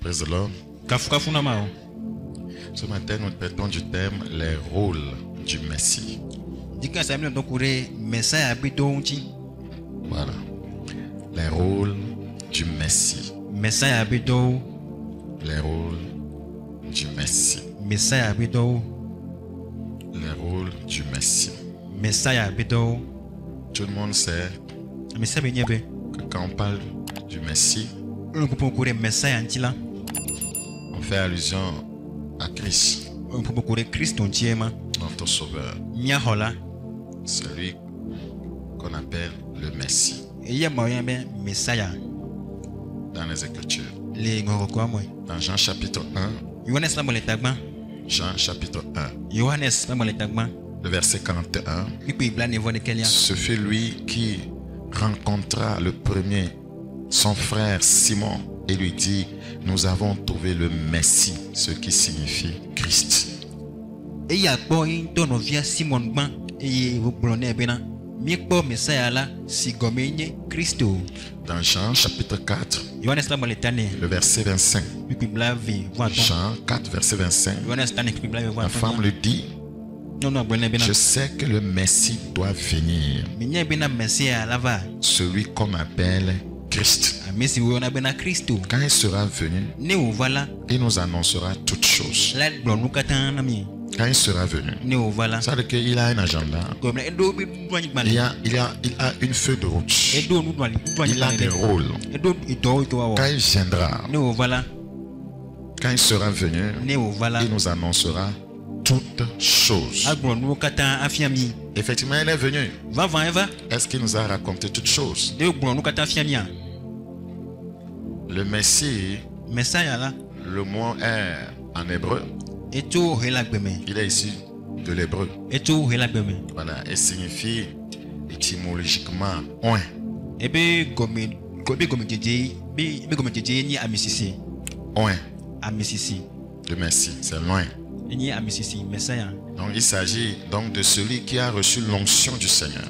Praise the Lord. Ce matin, nous traitons du thème les rôles du Messie. Voilà. Les rôles du Messie. Les rôles du Messie. Les rôles du Messie. Tout le monde sait que quand on parle du Messie, on fait allusion à Christ, notre Sauveur, celui qu'on appelle le Messie dans les Écritures. Dans Jean chapitre 1, Jean chapitre 1, le verset 41, ce fut lui qui rencontra le premier son frère Simon et lui dit: nous avons trouvé le Messie, ce qui signifie Christ. Dans Jean chapitre 4, le verset 25, Jean 4 verset 25, la femme lui dit: je sais que le Messie doit venir, celui qu'on appelle Christ. Quand il sera venu, il nous annoncera toutes choses. Quand il sera venu, ça veut dire qu'il a un agenda. Il a une feuille de route. Il a des rôles. Quand il viendra, quand il sera venu, il nous annoncera toutes choses. Effectivement, il est venu. Est-ce qu'il nous a raconté toutes choses? Le Messie, le mot est en hébreu. Il est issu de l'hébreu. Voilà, et signifie étymologiquement oint. Oint. Le Messie, c'est loin. Donc il s'agit donc de celui qui a reçu l'onction du Seigneur.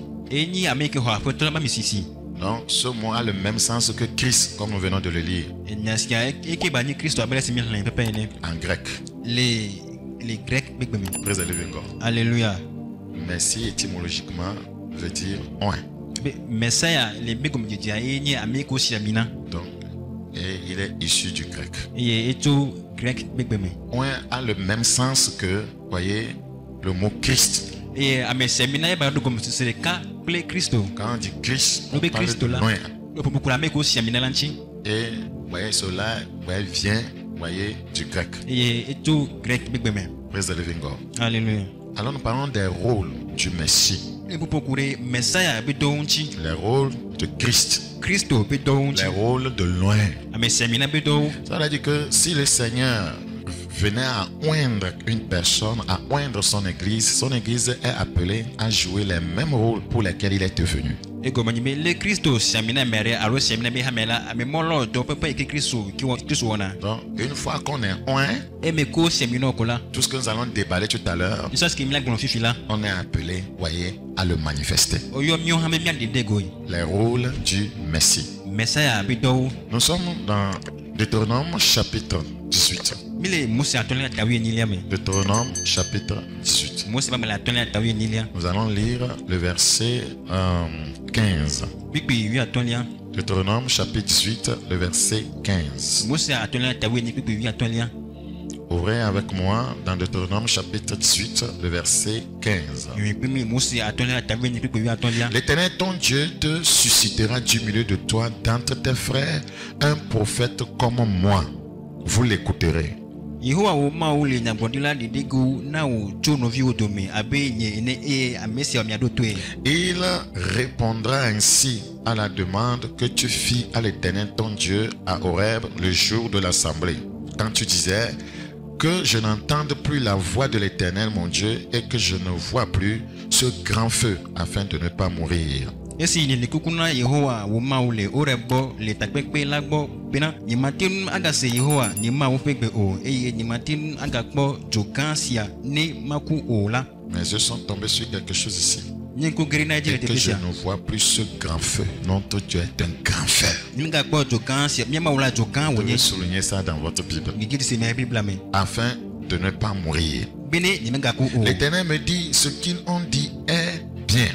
Donc ce mot a le même sens que Christ, comme nous venons de le lire en grec. Les Grecs. Praise the living God. Alléluia. Messie étymologiquement veut dire oint. Donc, et il est issu du grec. Oint a le même sens que, voyez, le mot Christ. Quand on dit Christ, on parle de loin. Et voyez, cela vient, voyez, du grec. Praise the living God. Alléluia. Alors nous parlons des rôles du Messie. Les rôles de Christ. Les rôles de loin. Ça veut dire que si le Seigneur venait à oindre une personne, à oindre son église est appelée à jouer les mêmes rôles pour lesquels il était venu. Donc, une fois qu'on est oint, tout ce que nous allons déballer tout à l'heure, on est appelé, voyez, à le manifester. Les rôles du Messie. Nous sommes dans Deutéronome chapitre 18. Deutéronome chapitre 18. Nous allons lire le verset 15. Deutéronome chapitre 18, le verset 15. Ouvrez avec moi dans Deutéronome chapitre 18, le verset 15. L'Éternel ton Dieu te suscitera du milieu de toi, d'entre tes frères, un prophète comme moi. Vous l'écouterez. Il répondra ainsi à la demande que tu fis à l'Éternel ton Dieu à Horeb le jour de l'assemblée, quand tu disais: que je n'entende plus la voix de l'Éternel mon Dieu et que je ne vois plus ce grand feu afin de ne pas mourir. Mes yeux sont tombés sur quelque chose ici. et que je ne vois plus ce grand feu. Non, toi tu es un grand feu. Vous devez souligner ça dans votre Bible afin de ne pas mourir. L'Éternel me dit, ce qu'ils ont dit est bien.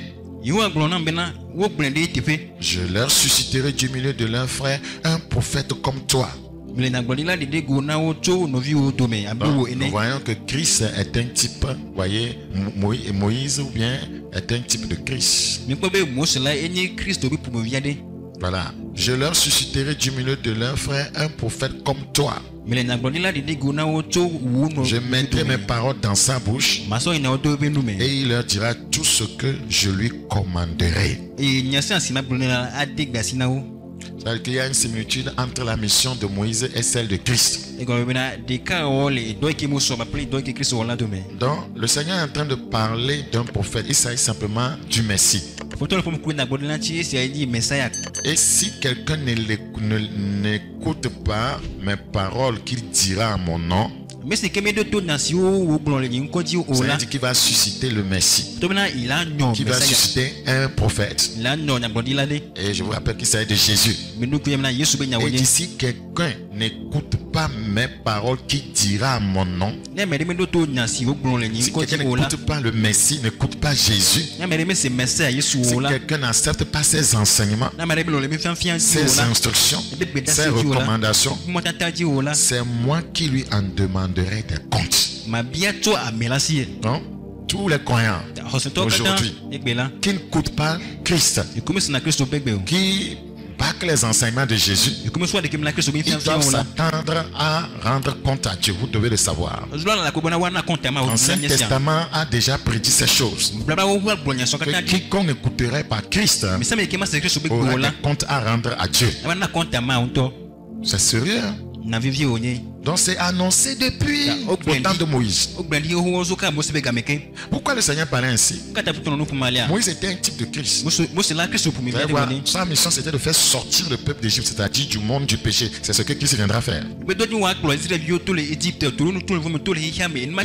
Je leur susciterai du milieu de leurs frères un prophète comme toi. Donc, nous voyons que Christ est un type, voyez, Moïse ou bien est un type de Christ. Voilà. Je leur susciterai du milieu de leurs frères un prophète comme toi. Je mettrai mes paroles dans sa bouche et il leur dira tout ce que je lui commanderai. C'est-à-dire qu'il y a une similitude entre la mission de Moïse et celle de Christ. Donc, le Seigneur est en train de parler d'un prophète. Il s'agit simplement du Messie. Et si quelqu'un n'écoute pas mes paroles qu'il dira à mon nom, c'est-à-dire qu'il va susciter le Messie, qui va susciter un prophète. Et je vous rappelle qu'il s'agit de Jésus. Et si quelqu'un n'écoute pas mes paroles qu'il dira à mon nom, si quelqu'un n'écoute pas le Messie, n'écoute pas Jésus, si quelqu'un n'accepte pas ses enseignements, ses instructions, ses recommandations, c'est moi qui lui en demanderai des comptes. Donc, tous les croyants aujourd'hui qui n'écoutent pas Christ, qui baquent les enseignements de Jésus, ils doivent s'attendre à rendre compte à Dieu. Vous devez le savoir. L'Ancien Testament a déjà prédit ces choses. Que quiconque n'écouterait pas Christ aura des comptes à rendre à Dieu. C'est sérieux. Donc c'est annoncé depuis le temps de Moïse. Pourquoi le Seigneur parlait ainsi? Moïse était un type de Christ. Sa mission c'était de faire sortir le peuple d'Égypte, c'est-à-dire du monde du péché. C'est ce que Christ viendra faire. De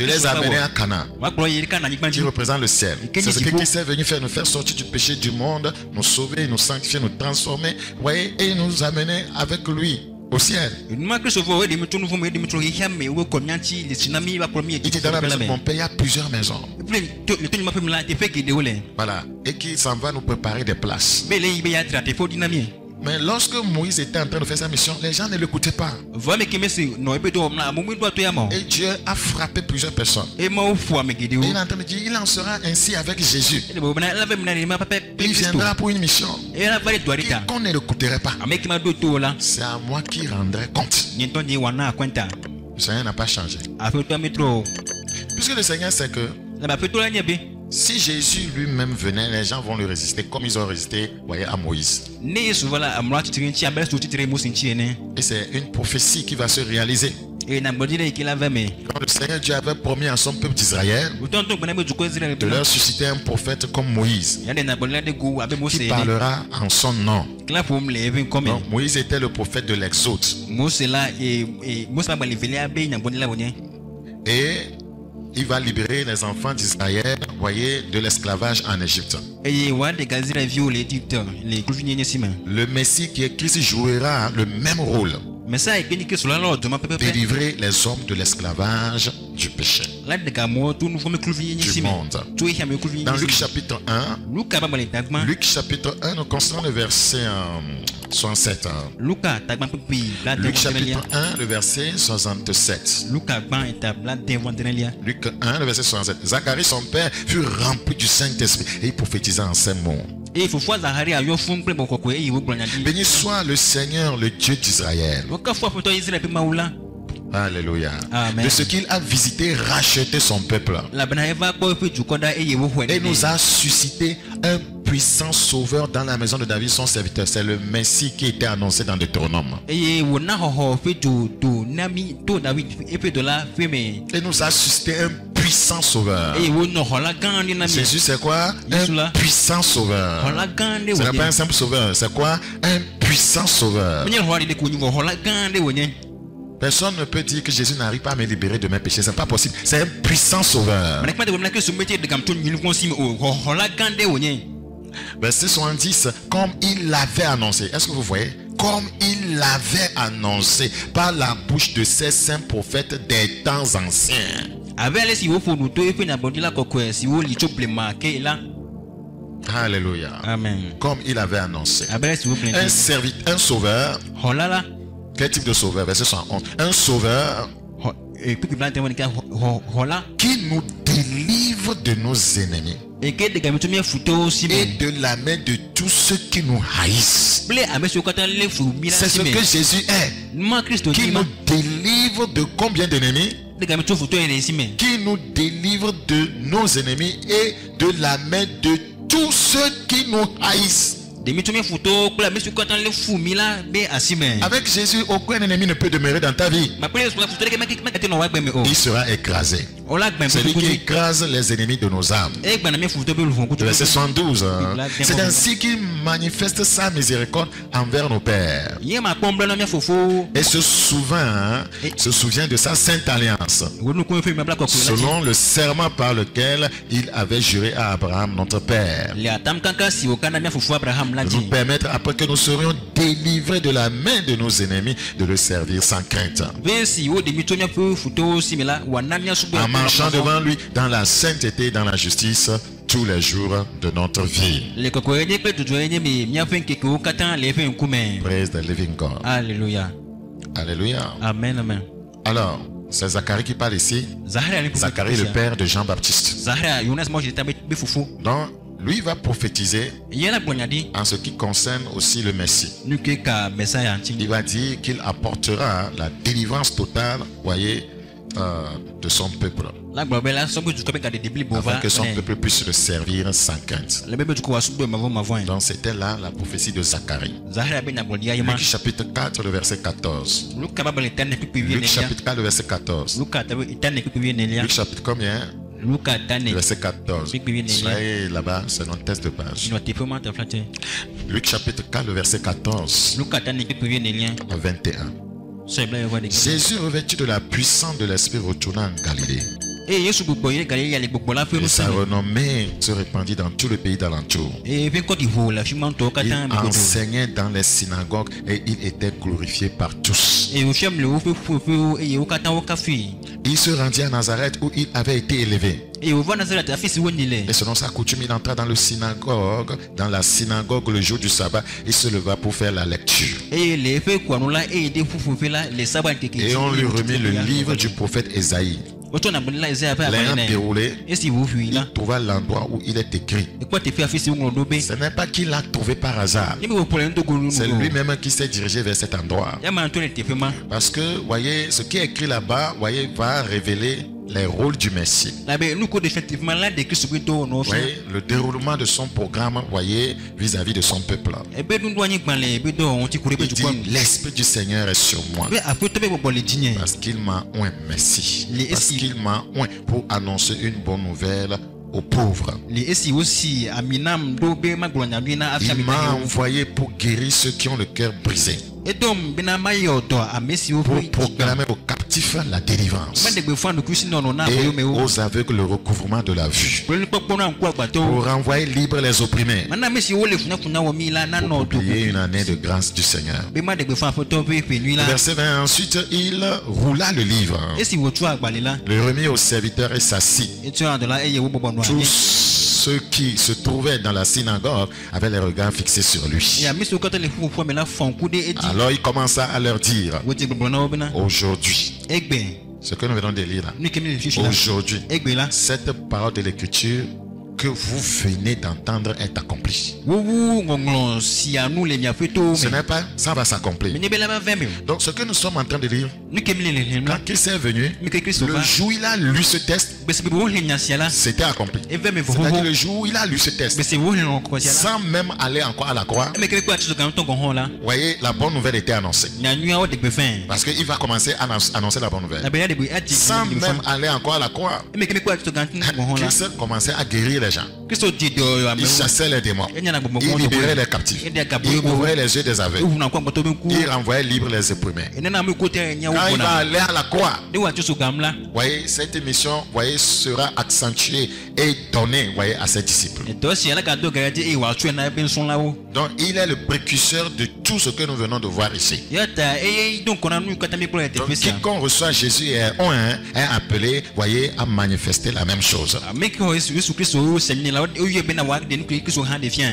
les amener à Canaan, qui représente le ciel. C'est ce que Christ est venu faire, nous faire sortir du péché du monde, nous sauver, nous sanctifier, nous transformer, voyez, et nous amener avec lui au ciel. Il dit dans la maison de mon père, il y a plusieurs maisons. Voilà. Et qu'il s'en va nous préparer des places. Mais lorsque Moïse était en train de faire sa mission, les gens ne l'écoutaient pas. Et Dieu a frappé plusieurs personnes. Et il est en train de dire, il en sera ainsi avec Jésus. Il viendra pour une mission. Qu'on ne l'écouterait pas. C'est à moi qui rendrai compte. Le Seigneur n'a pas changé. Puisque le Seigneur sait que si Jésus lui-même venait, les gens vont le résister comme ils ont résisté, voyez, à Moïse. Et c'est une prophétie qui va se réaliser. Quand le Seigneur Dieu avait promis à son peuple d'Israël de leur susciter un prophète comme Moïse, qui parlera en son nom. Donc, Moïse était le prophète de l'Exode. Et il va libérer les enfants d'Israël, voyez, de l'esclavage en Égypte. Le Messie qui est Christ jouera le même rôle. Délivrer les hommes de l'esclavage du péché du monde. Dans Luc chapitre 1, nous constatons le verset 67. Luc chapitre 1, le verset 67. Luc 1, le verset 67. Zacharie, son père, fut rempli du Saint-Esprit et il prophétisa en ces mots. Béni soit le Seigneur, le Dieu d'Israël. Alléluia. Amen. De ce qu'il a visité, racheté son peuple. Et nous a suscité un puissant sauveur dans la maison de David, son serviteur. C'est le Messie qui était annoncé dans Deutéronome. Et nous a suscité un puissant sauveur. Jésus, c'est quoi? Un puissant sauveur. Ce n'est pas un simple sauveur. C'est quoi? Un puissant sauveur. Personne ne peut dire que Jésus n'arrive pas à me libérer de mes péchés. C'est pas possible. C'est un puissant sauveur. Verset 70, comme il l'avait annoncé. Est-ce que vous voyez? Comme il l'avait annoncé par la bouche de ses saints prophètes des temps anciens. Alléluia. Amen. Comme il avait annoncé. Un sauveur. Quel type de sauveur? Verset 71. Un sauveur qui nous délivre de nos ennemis et de la main de tous ceux qui nous haïssent. C'est ce que Jésus est. Qui nous délivre de combien d'ennemis? Qui nous délivre de nos ennemis et de la main de tous ceux qui nous haïssent. Avec Jésus, aucun ennemi ne peut demeurer dans ta vie. Il sera écrasé. C'est lui qui écrase les ennemis de nos âmes. Verset 72. C'est ainsi qu'il manifeste sa miséricorde envers nos pères. Et se souvient de sa sainte alliance, selon le serment par lequel il avait juré à Abraham, notre père, de nous permettre, après que nous serions délivrés de la main de nos ennemis, de le servir sans crainte, en marchant devant lui dans la sainteté et dans la justice tous les jours de notre vie. Praise the living God. Alléluia. Alléluia. Amen, amen. Alors, c'est Zacharie qui parle ici. Zacharie, le père de Jean-Baptiste. Donc, lui va prophétiser en ce qui concerne aussi le Messie. Il va dire qu'il apportera la délivrance totale, voyez, de son peuple, afin que son peuple puisse le servir sans crainte. Donc c'était là la prophétie de Zacharie. Luc chapitre 4, le verset 14. Luc chapitre 4, le verset 14. Luc chapitre combien? Verset 14. Soyez là-bas, c'est notre test de page. Luc chapitre 4, le verset 14 à 21. Jésus, revêtu de la puissance de l'Esprit, retourna en Galilée. Et sa renommée se répandit dans tout le pays d'alentour. Il enseignait dans les synagogues et il était glorifié par tous. Il se rendit à Nazareth où il avait été élevé. Et selon sa coutume, il entra dans la synagogue le jour du sabbat. Il se leva pour faire la lecture. Et on lui remit le livre du prophète Ésaïe. L'ayant déroulé, il trouva l'endroit où il est écrit. Ce n'est pas qu'il l'a trouvé par hasard. C'est lui-même qui s'est dirigé vers cet endroit. Parce que, voyez, ce qui est écrit là-bas, voyez, va révéler les rôles du Messie. Voyez, le déroulement de son programme, voyez, vis-à-vis de son peuple. Il dit, l'Esprit du Seigneur est sur moi. Parce qu'il m'a oint Messie. Parce qu'il m'a oint pour annoncer une bonne nouvelle aux pauvres. Il m'a envoyé pour guérir ceux qui ont le cœur brisé, pour proclamer aux captifs la délivrance et aux aveugles le recouvrement de la vue, pour renvoyer libres les opprimés, pour publier une année de grâce du Seigneur. Verset 20. Ensuite il roula le livre, le remit au serviteur et s'assit. Tous ceux qui se trouvaient dans la synagogue avaient les regards fixés sur lui. Alors il commença à leur dire, aujourd'hui, ce que nous venons de lire là, aujourd'hui, cette parole de l'écriture que vous venez d'entendre est accomplie. Ce n'est pas, ça va s'accomplir. Donc ce que nous sommes en train de lire, quand Christ est venu, le jour où il a lu ce texte, c'était accompli. C'est-à-dire le jour où il a lu ce texte, sans même aller encore à la croix, vous voyez, la bonne nouvelle était annoncée. Parce qu'il va commencer à annoncer la bonne nouvelle. Sans même aller encore à la croix, Christ commençait à guérir les gens. Il chassait les démons. Il libérait les captifs. Il ouvrait les yeux des aveugles. Il renvoyait libre les opprimés. Quand quand il va aller à la croix, voyez, cette mission, voyez, sera accentuée et donnée, voyez, à ses disciples. Donc il est le précurseur de tout ce que nous venons de voir ici. Donc quiconque reçoit Jésus est appelé, voyez, à manifester la même chose.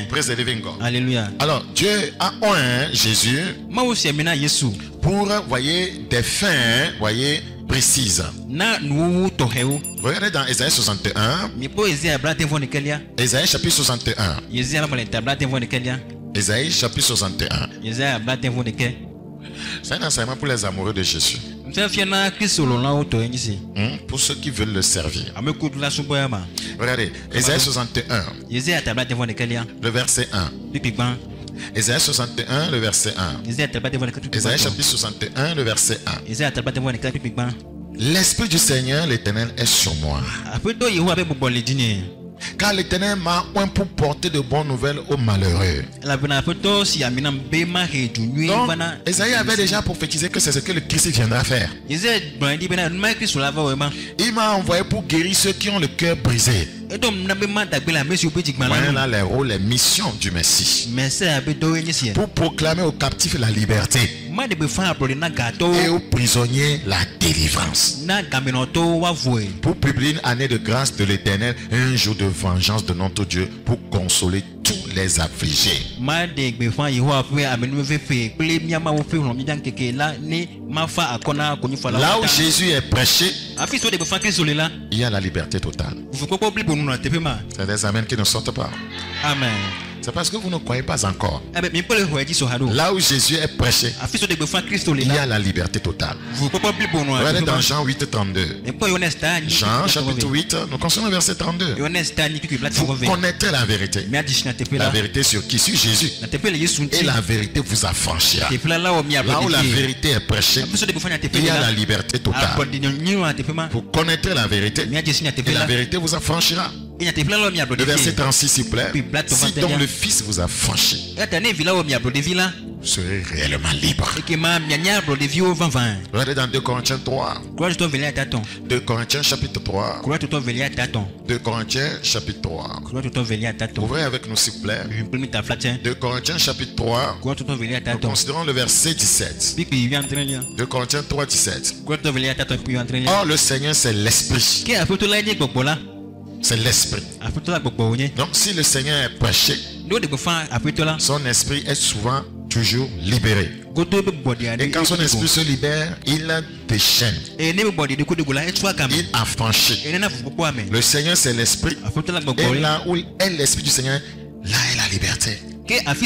Praise the living God. Alléluia. Alors Dieu a Jésus pour, voyez, des fins, voyez, précises. Regardez dans Ésaïe 61. Ésaïe chapitre 61. Ésaïe chapitre 61. C'est un enseignement pour les amoureux de Jésus. Pour ceux qui veulent le servir. Regardez, Ésaïe 61. Le verset 1. Ésaïe 61, le verset 1. Ésaïe chapitre 61, le verset 1. L'Esprit du Seigneur, l'Éternel, est sur moi. Car l'Éternel m'a oint pour porter de bonnes nouvelles aux malheureux. Donc, Ésaïe avait déjà prophétisé que c'est ce que le Christ viendra faire. Il m'a envoyé pour guérir ceux qui ont le cœur brisé. Voilà là les rôles, les missions du Messie. Pour proclamer aux captifs la liberté et aux prisonniers la délivrance. Pour publier une année de grâce de l'Éternel, un jour de vengeance de notre Dieu, pour consoler tous les affligés. Là où Jésus est prêché, il y a la liberté totale. C'est des amens qui ne sortent pas. Amen. C'est parce que vous ne croyez pas encore. Là où Jésus est prêché, il y a la liberté totale. Regardez dans Jean 8, 32. Jean chapitre 8, nous concernons le verset 32. Vous connaîtrez la vérité. La vérité sur qui? Sur Jésus. Et la vérité vous affranchira. Là où la vérité est prêchée, il y a la liberté totale. Vous connaîtrez la vérité. Et la vérité vous affranchira. Le verset 36, s'il vous plaît. Si donc le Fils vous a franchi, vous serez réellement libre. Regardez dans 2 Corinthiens 3. 2 Corinthiens chapitre 3. 2 Corinthiens chapitre 3. Ouvrez avec nous, s'il vous plaît. 2 Corinthiens chapitre 3. Nous considérons le verset 17. 2 Corinthiens 3, 17. Or le Seigneur c'est l'Esprit. C'est l'Esprit. Donc si le Seigneur est prêché, son esprit est souvent toujours libéré. Et quand son esprit se libère, il déchaîne. Il affranchit. Le Seigneur c'est l'Esprit. Et là où est l'Esprit du Seigneur, là est la liberté. Là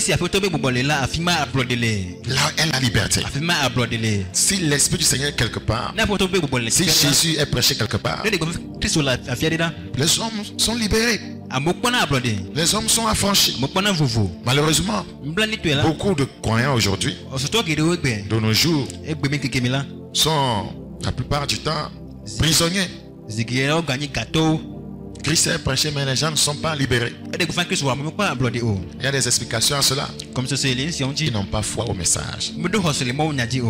est la liberté. Si l'Esprit du Seigneur est quelque part, si Jésus est prêché quelque part, les hommes sont libérés. Les hommes sont affranchis. Malheureusement, beaucoup de croyants aujourd'hui, de nos jours, sont la plupart du temps prisonniers. Christ est prêché, mais les gens ne sont pas libérés. Il y a des explications à cela. Ils n'ont pas foi au message.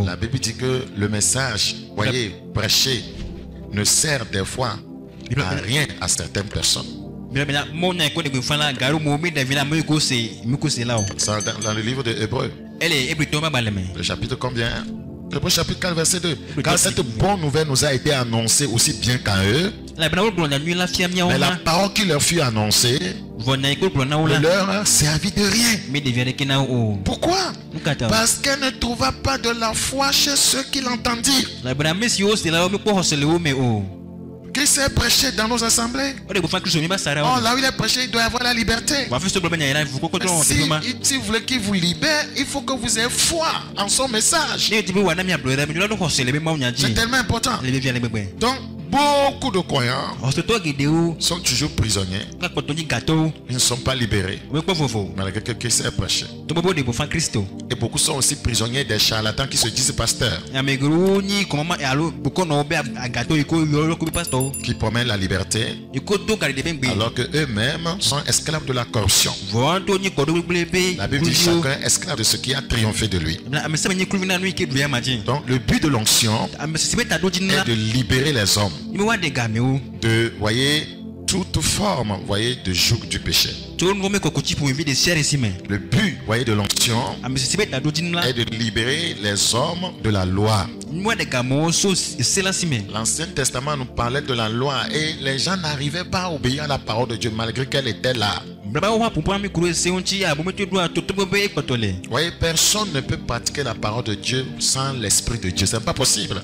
La Bible dit que le message, voyez, prêché, ne sert des fois à rien à certaines personnes. Ça, dans le livre de Hébreux. Le chapitre combien? Hébreux chapitre 4, verset 2. Car cette bonne nouvelle nous a été annoncée aussi bien qu'à eux. Mais la parole qui leur fut annoncée ne leur a servi de rien. Pourquoi? Parce qu'elle ne trouva pas de la foi chez ceux qui l'entendirent. Christ est prêché dans nos assemblées. Oh, là où il est prêché, il doit y avoir la liberté. Si vous voulez qu'il vous libère, il faut que vous ayez foi en son message. C'est tellement important. Donc, beaucoup de croyants sont toujours prisonniers. Ils ne sont pas libérés malgré que Christ est prêché. Et beaucoup sont aussi prisonniers des charlatans qui se disent pasteurs, qui promettent la liberté alors que eux-mêmes sont esclaves de la corruption. La Bible dit chacun est esclave de ce qui a triomphé de lui. Donc le but de l'onction est de libérer les hommes de, voyez, toute forme, voyez, de joug du péché. Le but, voyez, de l'onction est de libérer les hommes de la loi. L'Ancien Testament nous parlait de la loi et les gens n'arrivaient pas à obéir à la parole de Dieu malgré qu'elle était là. Voyez, personne ne peut pratiquer la parole de Dieu sans l'Esprit de Dieu. C'est pas possible.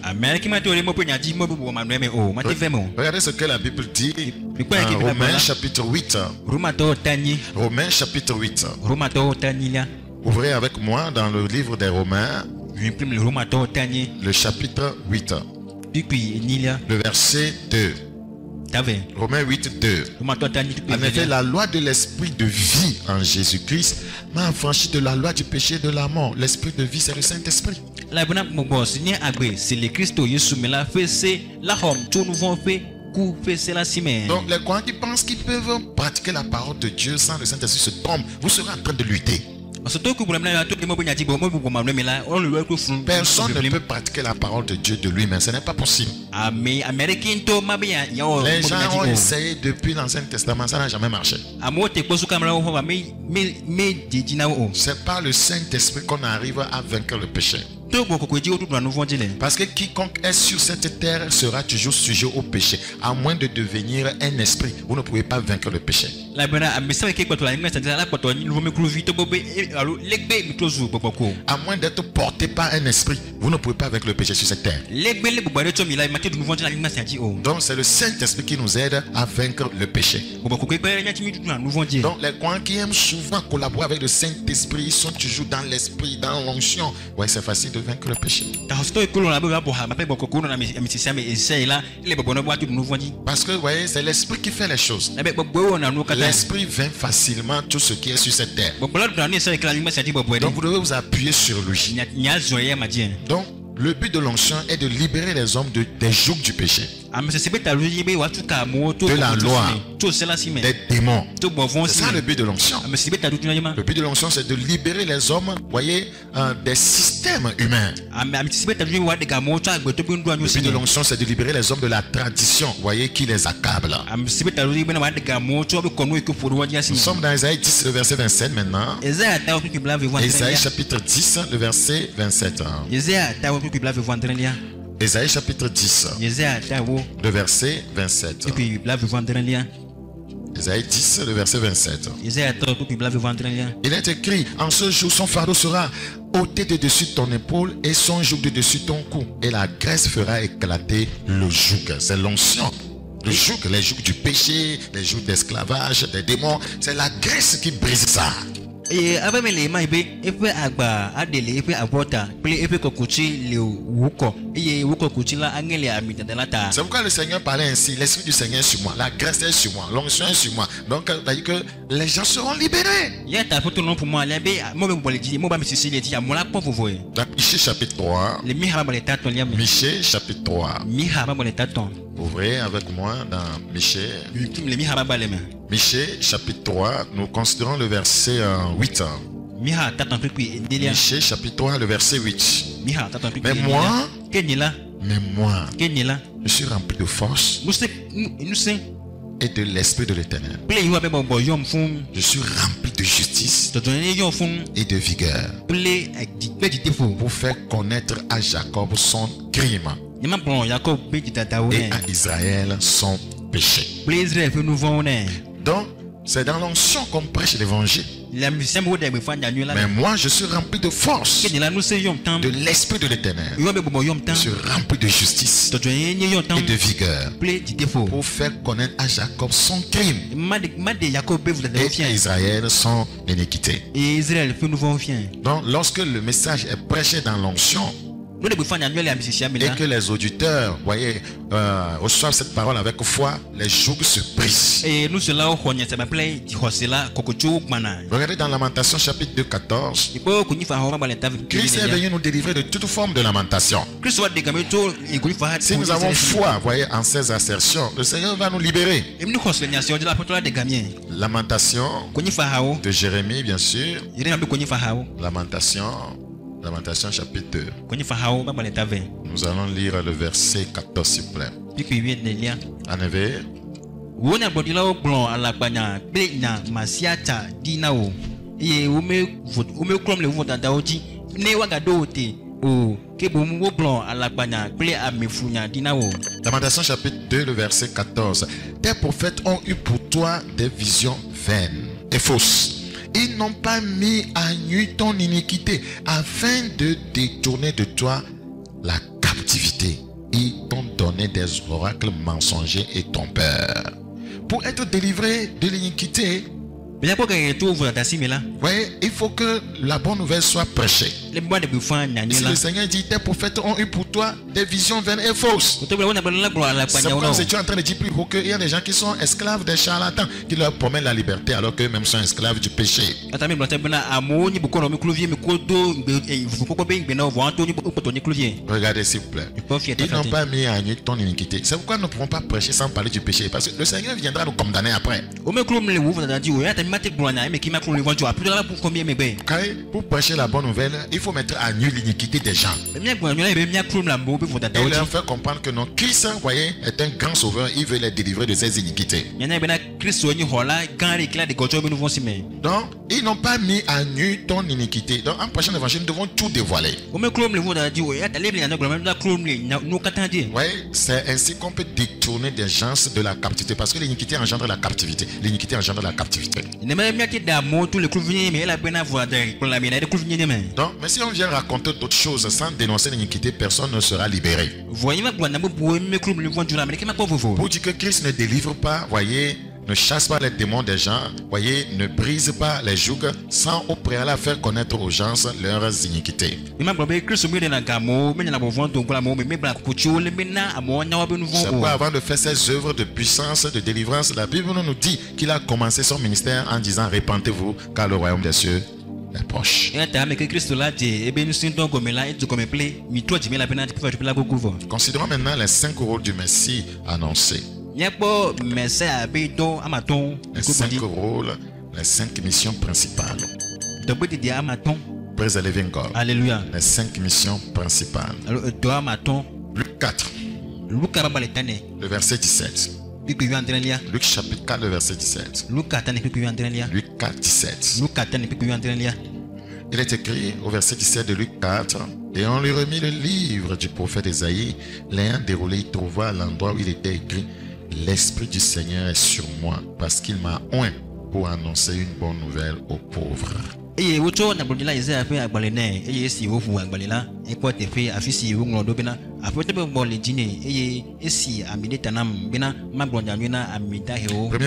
Regardez ce que la Bible dit. Romains chapitre 8. Romains chapitre 8. Ouvrez avec moi dans le livre des Romains, le chapitre 8, le verset 2. Romains 8, 2. En effet, la loi de l'esprit de vie en Jésus-Christ m'a affranchi de la loi du péché et de la mort. L'esprit de vie, c'est le Saint-Esprit. Donc les croyants qui pensent qu'ils peuvent pratiquer la parole de Dieu sans le Saint-Esprit se trompent. Vous serez en train de lutter. Personne ne peut pratiquer la parole de Dieu de lui-même. Ce n'est pas possible. Les gens ont essayé depuis l'Ancien Testament. Ça n'a jamais marché. C'est par le Saint-Esprit qu'on arrive à vaincre le péché. Parce que quiconque est sur cette terre sera toujours sujet au péché. À moins de devenir un esprit, vous ne pouvez pas vaincre le péché. À moins d'être porté par un esprit, vous ne pouvez pas vaincre le péché sur cette terre. Donc c'est le Saint-Esprit qui nous aide à vaincre le péché. Donc les croyants qui aiment souvent collaborer avec le Saint-Esprit, ils sont toujours dans l'esprit, dans l'onction. Ouais, c'est facile de vaincre le péché. Parce que vous voyez, c'est l'esprit qui fait les choses. L'esprit vainc facilement tout ce qui est sur cette terre. Donc vous devez vous appuyer sur lui. Donc le but de l'onction est de libérer les hommes des jougs du péché, de la loi, des démons. C'est ça le but de l'onction. Le but de l'onction, c'est de libérer les hommes, voyez, des systèmes humains. Le but de l'onction, c'est de libérer les hommes de la tradition, voyez, qui les accable. Nous sommes dans Isaïe 10, le verset 27 maintenant. Isaïe chapitre 10, le verset 27. Isaïe chapitre 10, le verset 27. Isaïe 10, le verset 27. Il est écrit: en ce jour, son fardeau sera ôté de dessus ton épaule et son joug de dessus ton cou. Et la graisse fera éclater le joug. C'est l'onction. Le joug, les jougs du péché, les jougs d'esclavage, des démons, c'est la graisse qui brise ça. C'est pourquoi le Seigneur parlait ainsi: l'esprit du Seigneur est sur moi, la grâce est sur moi, l'onction est sur moi. Donc ça veut dire que les gens seront libérés. Dans Michée chapitre 3. Michée chapitre 3. Ouvrez avec moi dans Michée. Michée chapitre 3, nous considérons le verset 8. Michée chapitre 3, le verset 8. Mais moi, je suis rempli de force et de l'esprit de l'Éternel. Je suis rempli de justice et de vigueur pour faire connaître à Jacob son crime et à Israël son péché. Donc, c'est dans l'onction qu'on prêche l'évangile. Mais moi, je suis rempli de force, de l'esprit de l'Éternel. Je suis rempli de justice et de vigueur pour faire connaître à Jacob son crime et à Israël son iniquité. Donc, lorsque le message est prêché dans l'onction, et que les auditeurs, voyez, reçoivent cette parole avec foi, les jougs se brisent. Regardez dans Lamentation chapitre 2, 14. Christ est venu nous délivrer de toute forme de lamentation. Si nous avons foi, voyez, en ces assertions, le Seigneur va nous libérer. Lamentation de Jérémie, bien sûr. Lamentation chapitre 2. Nous allons lire le verset 14 s'il vous plaît. En effet, Lamentation chapitre 2, le verset 14. Tes prophètes ont eu pour toi des visions vaines et fausses. Ils n'ont pas mis à nu ton iniquité afin de détourner de toi la captivité. Ils t'ont donné des oracles mensongers et trompeurs. Pour être délivré de l'iniquité, voyez, il faut que la bonne nouvelle soit prêchée. Si le Seigneur dit, tes prophètes ont eu pour toi des visions vaines et fausses. C'est pourquoi tu es en train de dire plus haut qu'il y a des gens qui sont esclaves des charlatans, qui leur promettent la liberté alors qu'eux-mêmes sont esclaves du péché. Regardez s'il vous plaît. Ils n'ont pas mis à nu ton iniquité. C'est pourquoi nous ne pouvons pas prêcher sans parler du péché. Parce que le Seigneur viendra nous condamner après. Pour prêcher la bonne nouvelle, il faut mettre à nu l'iniquité des gens. Et leur faire comprendre que non, Christ, voyez, est un grand sauveur. Il veut les délivrer de ces iniquités. Donc, ils n'ont pas mis à nu ton iniquité. Donc, en prêchant l'évangile, nous devons tout dévoiler. Ouais, c'est ainsi qu'on peut détourner des gens de la captivité. Parce que l'iniquité engendre la captivité. L'iniquité engendre la captivité. Donc, mais si on vient raconter d'autres choses sans dénoncer l'iniquité, personne ne sera libéré. Pour dire que Christ ne délivre pas, voyez, ne chasse pas les démons des gens, voyez, ne brise pas les jougs sans au préalable faire connaître aux gens leurs iniquités. C'est pourquoi avant de faire ses œuvres de puissance, de délivrance, la Bible nous dit qu'il a commencé son ministère en disant, répentez-vous car le royaume des cieux est proche. Considérons maintenant les 5 rôles du Messie annoncés. Les 5 rôles, les 5 missions principales. Praise the living God. Alléluia. Les 5 missions principales. Luc 4. Le verset 17. Luc chapitre 4, le verset 17. Luc 4, 17. Il est écrit au verset 17 de Luc 4. Et on lui remit le livre du prophète Ésaïe. L'ayant déroulé, il trouva l'endroit où il était écrit: l'Esprit du Seigneur est sur moi, parce qu'il m'a oint pour annoncer une bonne nouvelle aux pauvres. Premier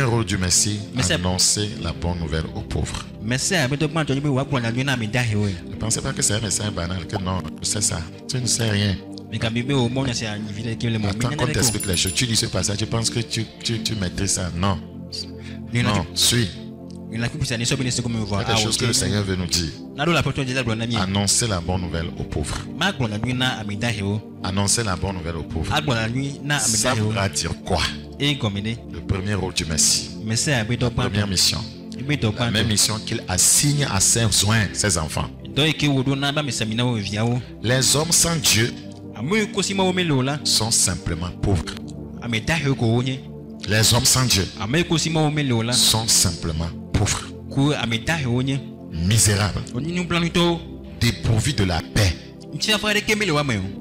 rôle du Messie, annoncer la bonne nouvelle aux pauvres. Ne pensez pas que c'est un message banal, que non, c'est ça, tu ne sais rien. Attends qu'on t'explique les choses. Tu lis ce passage, tu penses que tu maîtrises ça. Non. Non, suis. Il y a des choses que le Seigneur veut nous dire. Annoncer la bonne nouvelle aux pauvres. Annoncer la bonne nouvelle aux pauvres. Ça voudra dire quoi? Le premier rôle du Messie. La première mission. La même mission qu'il assigne à ses soins, ses enfants. Les hommes sans Dieu sont simplement pauvres. Les hommes sans Dieu sont simplement pauvres, misérables, dépourvus de la paix.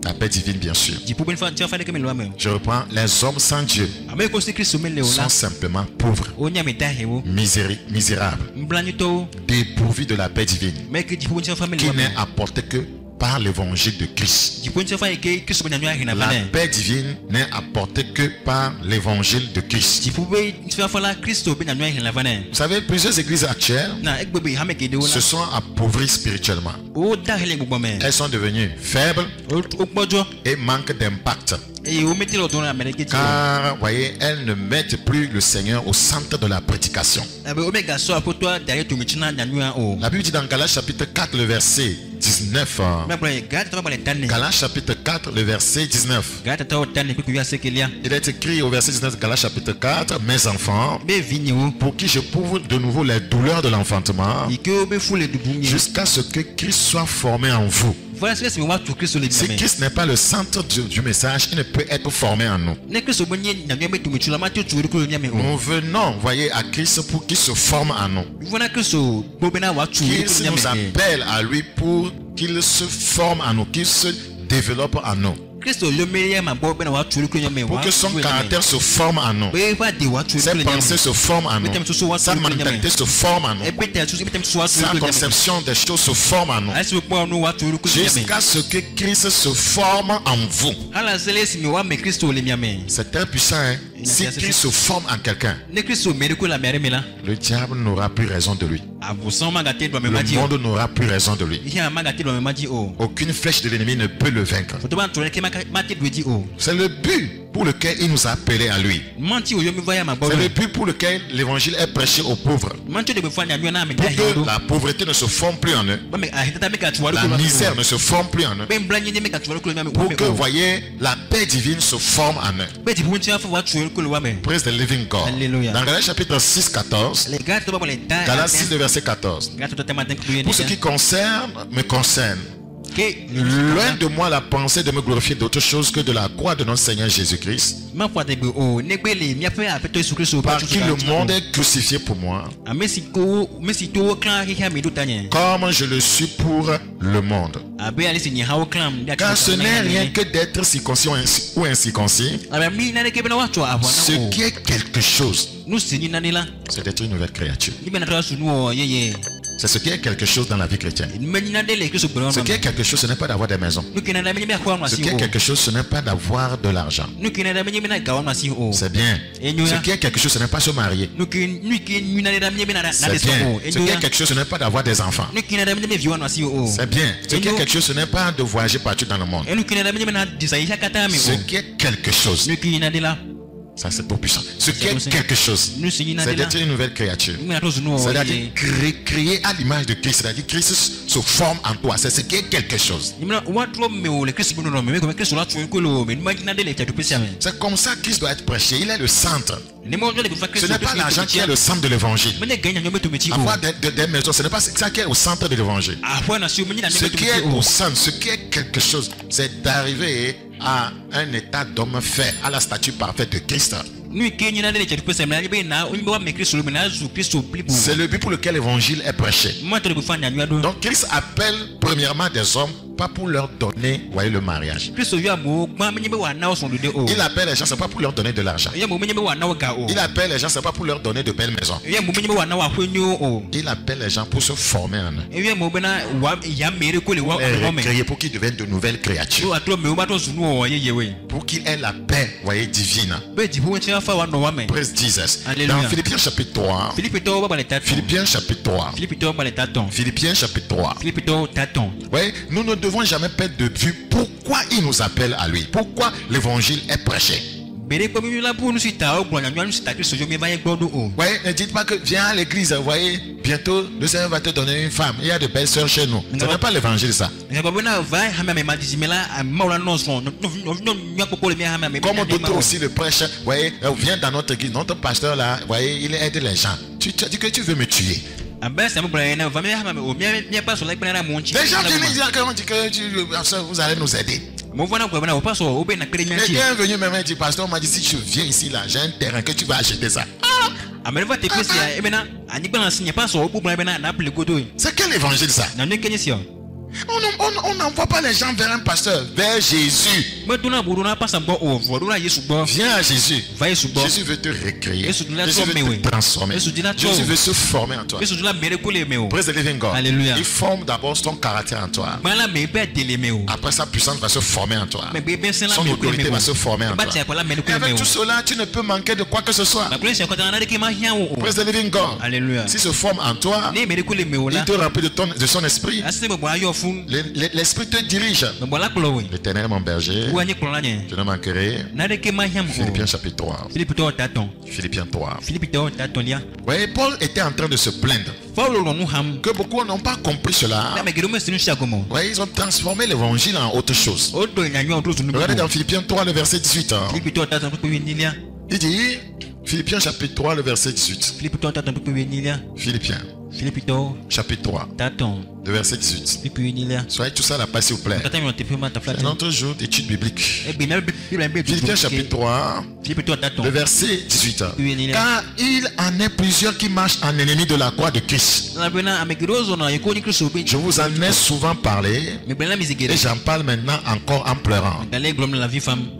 La paix divine, bien sûr. Je reprends. Les hommes sans Dieu sont simplement pauvres, misérables, dépourvus de la paix divine, qui n'est apportée que par l'évangile de Christ. La paix divine n'est apportée que par l'évangile de Christ. Vous savez, plusieurs églises actuelles se sont appauvries spirituellement. Elles sont devenues faibles et manquent d'impact. Car, voyez, elles ne mettent plus le Seigneur au centre de la prédication. La Bible dit dans Galates chapitre 4, le verset 19. Galates chapitre 4, le verset 19. Il est écrit au verset 19 de Galates chapitre 4, mes enfants, pour qui je prouve de nouveau les douleurs de l'enfantement, jusqu'à ce que Christ soit formé en vous. Si Christ n'est pas le centre du message, il ne peut être formé en nous. Nous venons, voyez, à Christ pour qu'il se forme en nous. Qu'il nous appelle à lui pour qu'il se forme en nous, qu'il se développe en nous. Pour que son caractère se forme en nous, ses pensées se forment en nous, sa mentalité se forme en nous, sa conception des choses se forme en nous, jusqu'à ce que Christ se forme en vous. C'est très puissant, hein? Si Christ se forme en quelqu'un, le diable n'aura plus raison de lui. Le monde n'aura plus raison de lui. Aucune flèche de l'ennemi ne peut le vaincre. C'est le but pour lequel il nous a appelés à lui. C'est le but pour lequel l'évangile est prêché aux pauvres. Pour que la pauvreté ne se forme plus en eux, la misère ne se forme plus en eux, pour que, voyez, la paix divine se forme en eux. Praise the living God. Dans Galates chapitre 6, 14, Galates 6, verset 14. Pour ce qui me concerne, loin de moi la pensée de me glorifier d'autre chose que de la croix de notre Seigneur Jésus-Christ, par qui le monde est crucifié pour moi, comme je le suis pour le monde. Car ce n'est rien que d'être circoncis ou incirconcis. Ce qui est quelque chose, c'est d'être une nouvelle créature. C'est ce qui est quelque chose dans la vie chrétienne. Ce qui est quelque chose, ce n'est pas d'avoir des maisons. Ce qui est quelque chose, ce n'est pas d'avoir de l'argent. C'est bien. Ce qui est quelque chose, ce n'est pas se marier. C'est bien. Ce qui est quelque chose, ce n'est pas d'avoir des enfants. C'est bien. Ce qui est quelque chose, ce n'est pas de voyager partout dans le monde. Ce qui est quelque chose, ça c'est pour puissant. Ce qui est quelque chose, c'est d'être une nouvelle créature. C'est-à-dire créer à l'image de Christ. C'est-à-dire que Christ se forme en toi. C'est ce qui est quelque chose. C'est comme ça que Christ doit être prêché. Il est le centre. Ce n'est pas l'argent qui est le centre de l'évangile. Avoir des maisons, ce n'est pas ça qui est au centre de l'évangile. Ce qui est au centre, ce qui est quelque chose, c'est d'arriver à un état d'homme fait, à la statue parfaite de Christ. C'est le but pour lequel l'évangile est prêché. Donc Christ appelle premièrement des hommes, pas pour leur donner, voyez, le mariage. Il appelle les gens, c'est pas pour leur donner de l'argent. Il appelle les gens, c'est pas pour leur donner de belles maisons. Il appelle les gens pour se former en eux. Créer pour qu'ils deviennent de nouvelles créatures. Pour qu'ils aient la paix, voyez, divine. Praise Jesus. Dans Philippiens chapitre 3. Philippiens chapitre 3. Philippiens chapitre 3. Oui, nous ne devons jamais perdre de vue pourquoi il nous appelle à lui. Pourquoi l'évangile est prêché. Ouais, ne dites pas que viens à l'église, vous voyez, bientôt le Seigneur va te donner une femme. Il y a de belles sœurs chez nous. Ce n'est pas l'évangile ça. Comme d'autres aussi le prêchent, vous voyez, viens dans notre église, notre pasteur là, vous voyez, il aide les gens. Tu dis que tu veux me tuer. Les gens viennent dire vous allez nous aider. Quelqu'un est venu me dire, pasteur, on m'a dit si je viens ici là, j'ai un terrain que tu vas acheter ça. C'est quel évangile ça? On n'envoie pas les gens vers un pasteur, vers Jésus. Viens à Jésus. Jésus veut te recréer. Jésus veut te transformer. Jésus veut se former en toi. Praise the living God. Il forme d'abord son caractère en toi. Après, sa puissance va se former en toi. Son autorité va se former en toi. Et avec tout cela, tu ne peux manquer de quoi que ce soit. Praise the living God. S'il se forme en toi, il te remplit de son esprit. L'esprit te dirige. L'Éternel est mon berger, je ne manquerai. Philippiens chapitre 3. Philippiens 3. Oui, Paul était en train de se plaindre que beaucoup n'ont pas compris cela. Oui, ils ont transformé l'évangile en autre chose. Regardez dans Philippiens 3, le verset 18. Il dit, Philippiens chapitre 3, le verset 18. Philippiens chapitre 3, le verset 18. Soyez tous à la paix, s'il vous plaît. C'est notre jour d'étude biblique. Philippiens chapitre 3, le verset 18. Car il en est plusieurs qui marchent en ennemis de la croix de Christ. Je vous en ai souvent parlé et j'en parle maintenant encore en pleurant.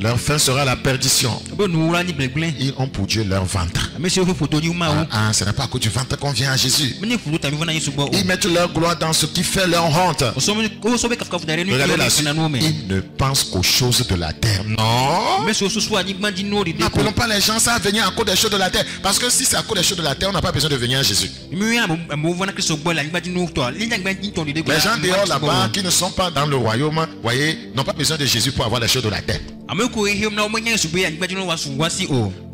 Leur fin sera la perdition. Ils ont pour Dieu leur ventre. Ce n'est pas à cause du ventre qu'on vient à Jésus. Ils mettent leur gloire dans ce qui fait leur honte. Regardez la suite. Ils ne pensent qu'aux choses de la terre. Non. N'appelons pas les gens à venir à cause des choses de la terre. Parce que si c'est à cause des choses de la terre, on n'a pas besoin de venir à Jésus. Les gens dehors là-bas qui ne sont pas dans le royaume, voyez, n'ont pas besoin de Jésus pour avoir les choses de la terre.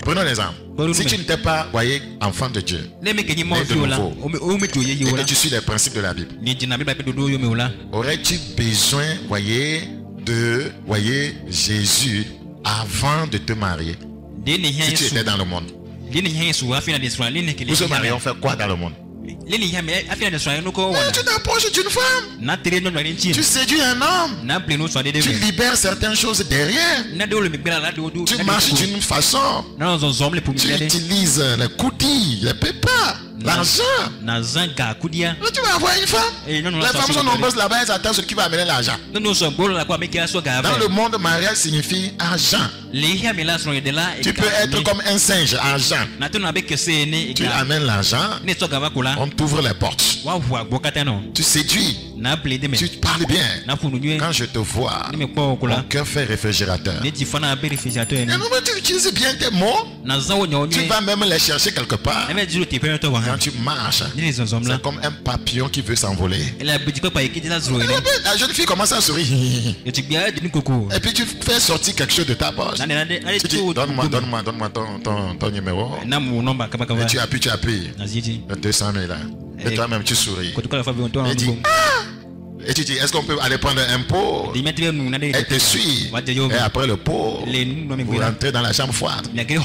Prenons l'exemple. Si tu n'étais pas, voyez, enfant de Dieu, né de nouveau, et que tu suis les principes de la Bible, aurais-tu besoin, voyez, de, Jésus avant de te marier? Si tu étais dans le monde, vous se mariez, on fait quoi dans le monde? Tu t'approches d'une femme, tu séduis un homme, tu libères certaines choses derrière, tu marches d'une façon, tu utilises les coutilles, les pépas, l'argent. Tu vas avoir une femme. Les femmes sont nombreuses là-bas, elles attendent ce qui va amener l'argent. Dans le monde, mariage signifie argent. Tu peux être comme un singe, argent. Tu amènes l'argent, on t'ouvre les portes. Tu séduis, tu parles bien. Quand je te vois, mon cœur fait réfrigérateur. Et tu utilises bien tes mots. Tu vas même les chercher quelque part. Quand tu marches, c'est comme un papillon qui veut s'envoler. La jeune fille commence à sourire. Et puis tu fais sortir quelque chose de ta poche. Tu dis, donne-moi ton numéro. Et tu appuies. 200 000 là. Et toi-même tu souris. Et dis, et tu dis, est-ce qu'on peut aller prendre un pot? Elle te suit. Et après le pot, vous rentrez dans la chambre froide. Et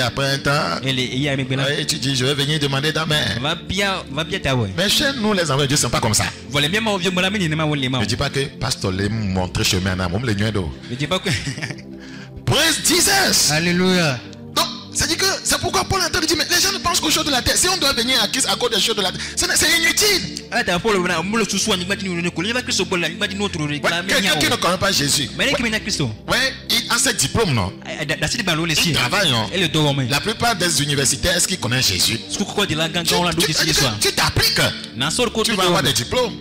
après un temps, et tu dis, je vais venir demander ta mère. Mais chez nous, les enfants de Dieu ne sont pas comme ça. Je ne dis pas que pasteur les montre chemin. Praise Jesus. Alléluia. C'est-à-dire que c'est pourquoi Paul est en train de dire, mais les gens ne pensent qu'aux choses de la terre. Si on doit venir à Christ à cause des choses de la terre, c'est inutile. Quelqu'un qui ne connaît pas Jésus, il a ses diplômes, non? Il travaille, non? La plupart des universitaires, est-ce qu'ils connaissent Jésus? Tu t'appliques. Tu vas avoir des diplômes.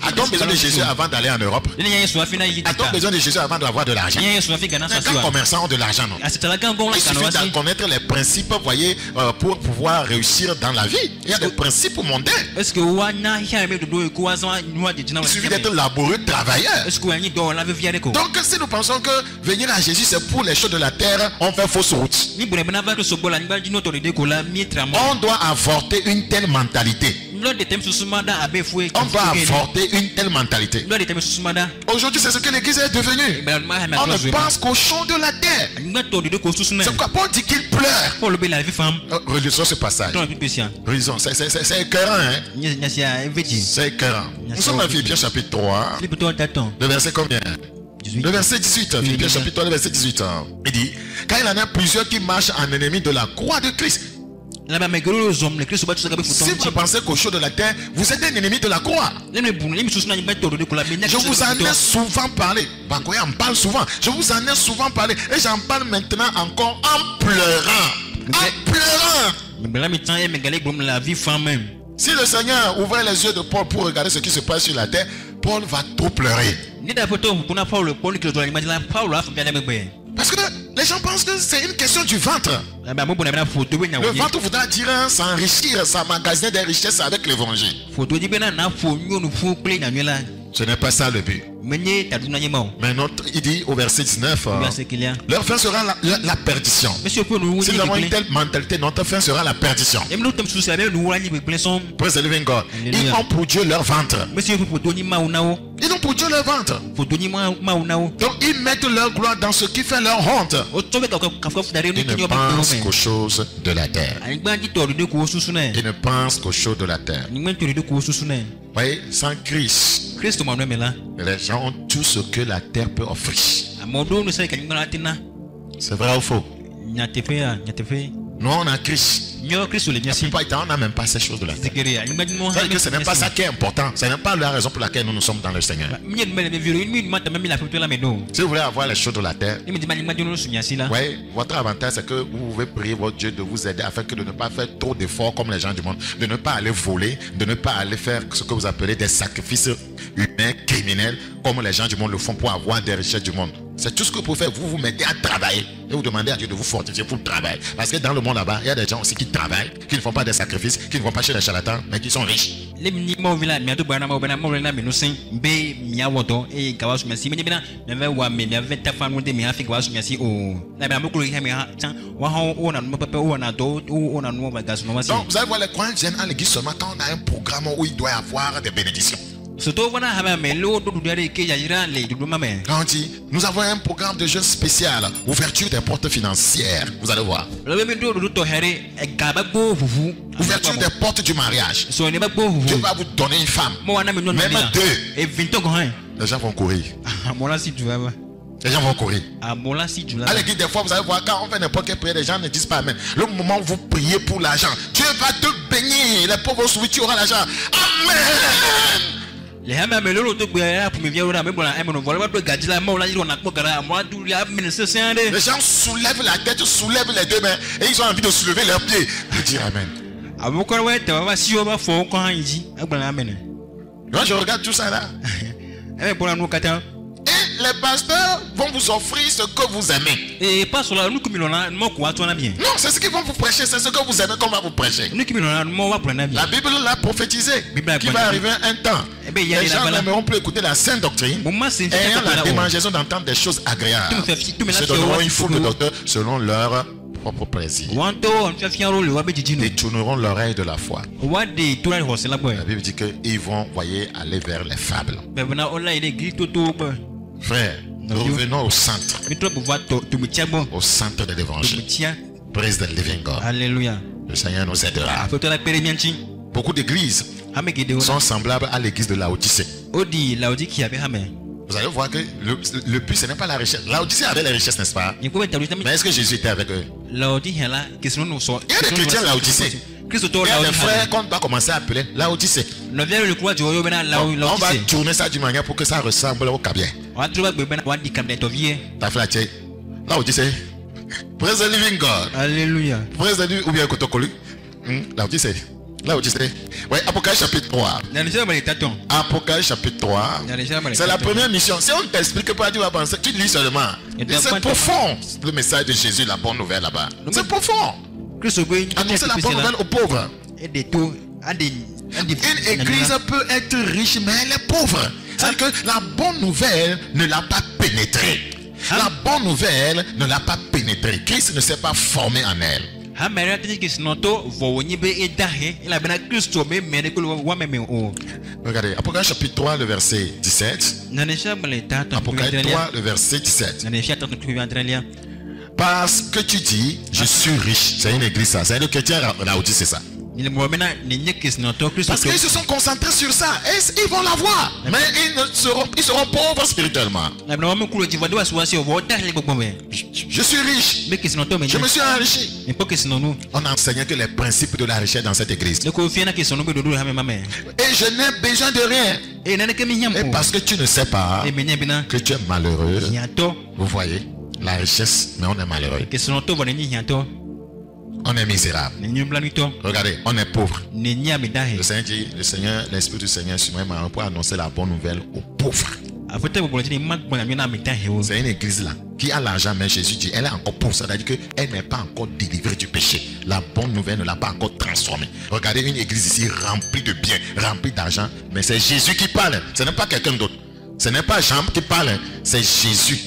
A-t-on besoin de Jésus avant d'aller en Europe? A-t-on besoin de Jésus avant d'avoir de l'argent? Les commerçants ont de l'argent, non? Il suffit de connaître les principes, voyez, pour pouvoir réussir dans la vie. Il y a des principes mondains. Il suffit d'être laborieux, travailleur. Donc si nous pensons que venir à Jésus c'est pour les choses de la terre, on fait fausse route. On doit avorter une telle mentalité. On doit avorter une telle mentalité. Aujourd'hui, c'est ce que l'église est devenue. On ne pense qu'aux choses de la terre. C'est pourquoi Paul dit qu'il pleure. Relisons ce passage. Relisons. C'est écœurant. Hein? C'est écœurant. Nous sommes dans Philippiens chapitre 3. Le verset combien? Le verset 18. Philippiens chapitre 3, le verset 18. Il dit, car il en a plusieurs qui marchent en ennemi de la croix de Christ. Si vous pensez qu'au chaud de la terre, vous êtes un ennemi de la croix. Je vous en ai souvent parlé. Bakoya en parle souvent. Je vous en ai souvent parlé. Et j'en parle maintenant encore en pleurant. En pleurant. Si le Seigneur ouvrait les yeux de Paul pour regarder ce qui se passe sur la terre, Paul va trop pleurer. Parce que les gens pensent que c'est une question du ventre. Le ventre voudra dire s'enrichir, s'emmagasiner des richesses avec l'évangile. Ce n'est pas ça le but. Mais il dit au verset 19, leur fin sera la perdition. Si nous avons une telle mentalité, notre fin sera la perdition. Praise the living God. Ils ont pour Dieu leur ventre. Ils ont pour Dieu leur ventre. Donc ils mettent leur gloire dans ce qui fait leur honte. Ils ne pensent qu'aux choses de la terre. Ils ne pensent qu'aux choses de la terre. Vous voyez, sans Christ, les gens ont tout ce que la terre peut offrir. C'est vrai ou faux? Nous on a Christ. La plupart du temps, on n'a même pas ces choses de la terre. C'est-à-dire que ce n'est pas ça qui est important. Ce n'est pas la raison pour laquelle nous sommes dans le Seigneur. Si vous voulez avoir les choses de la terre, ouais, votre avantage c'est que vous pouvez prier votre Dieu de vous aider afin que de ne pas faire trop d'efforts comme les gens du monde, de ne pas aller voler, de ne pas aller faire ce que vous appelez des sacrifices humains, criminels, comme les gens du monde le font pour avoir des richesses du monde. C'est tout ce que vous pouvez faire. Vous vous mettez à travailler et vous demandez à Dieu de vous fortifier pour le travail. Parce que dans le monde là-bas, il y a des gens aussi qui travaillent, qui ne font pas des sacrifices, qui ne vont pas chez les charlatans, mais qui sont riches. Donc vous allez voir, les croyants viennent à l'église seulement quand on a un programme où il doit y avoir des bénédictions. Quand on dit, nous avons un programme de jeûne spécial, ouverture des portes financières, vous allez voir. Ouverture des portes du mariage. Dieu va vous donner une femme, même deux. Les gens vont courir. Les gens vont courir. À l'église, des fois, vous allez voir, quand on fait n'importe quelle prière, les gens ne disent pas amen. Le moment où vous priez pour l'argent, Dieu va te bénir. Les pauvres souris, tu auras l'argent. Amen. Les gens soulèvent la tête, soulèvent les deux mains et ils ont envie de soulever leurs pieds. Je dis amen. Moi je regarde tout ça là. Et les pasteurs vont vous offrir ce que vous aimez. Non, c'est ce qu'ils vont vous prêcher, c'est ce que vous aimez qu'on va vous prêcher. La Bible l'a prophétisé qu'il va arriver un temps. Les gens n'aimeront plus écouter la sainte doctrine et ayant la démangeaison d'entendre des choses agréables. Se donneront une foule de docteurs selon leur propre plaisir. Ils tourneront l'oreille de la foi. La Bible dit qu'ils vont, voyez, aller vers les fables. Frère, nous revenons au centre. Au centre de l'évangile. Praise the living God. Alléluia. Le Seigneur nous aidera. Beaucoup d'églises sont semblables à l'église de Laodicée. Vous allez voir que le but ce n'est pas la richesse. Laodicée avait les richesses, n'est-ce pas? Mais est-ce que Jésus était avec eux? Il y a des chrétiens Laodicée. Il y a des frères qu'on va commencer à appeler Laodicée. On va tourner ça d'une manière pour que ça ressemble au cabinet. Ta flatté. Laodicée. Praise the living God. Alléluia. Praise the living. Ou bien Kotokoli. Laodicée. Laodicée. Oui, Apocalypse chapitre 3. Apocalypse chapitre 3. C'est la première mission. Si on ne t'explique pas, tu vas penser, tu lis seulement. C'est profond. Le message de Jésus, la bonne nouvelle là-bas. C'est profond. Annoncer la bonne nouvelle aux pauvres. Une église peut être riche, mais elle est pauvre. C'est-à-dire que la bonne nouvelle ne l'a pas pénétrée. La bonne nouvelle ne l'a pas pénétrée. Christ ne s'est pas formé en elle. Regardez, Apocalypse chapitre 3, le verset 17. Apocalypse 3, le verset 17. Parce que tu dis, je suis riche. C'est une église ça. C'est le chrétien Laodicée, c'est ça. Parce qu'ils se sont concentrés sur ça. Et ils vont l'avoir. Mais ils seront pauvres spirituellement. Je suis riche. Je me suis enrichi. On enseigne que les principes de la richesse dans cette église. Et je n'ai besoin de rien. Et parce que tu ne sais pas que tu es malheureux. Vous voyez la richesse, mais on est malheureux. On est misérable. Regardez, on est pauvre. Le Seigneur dit, l'Esprit du Seigneur sur moi pour annoncer la bonne nouvelle aux pauvres. C'est une église là qui a l'argent, mais Jésus dit elle est encore pauvre. C'est-à-dire qu'elle n'est pas encore délivrée du péché. La bonne nouvelle ne l'a pas encore transformée. Regardez une église ici remplie de biens, remplie d'argent, mais c'est Jésus qui parle. Ce n'est pas quelqu'un d'autre. Ce n'est pas Jean qui parle, c'est Jésus.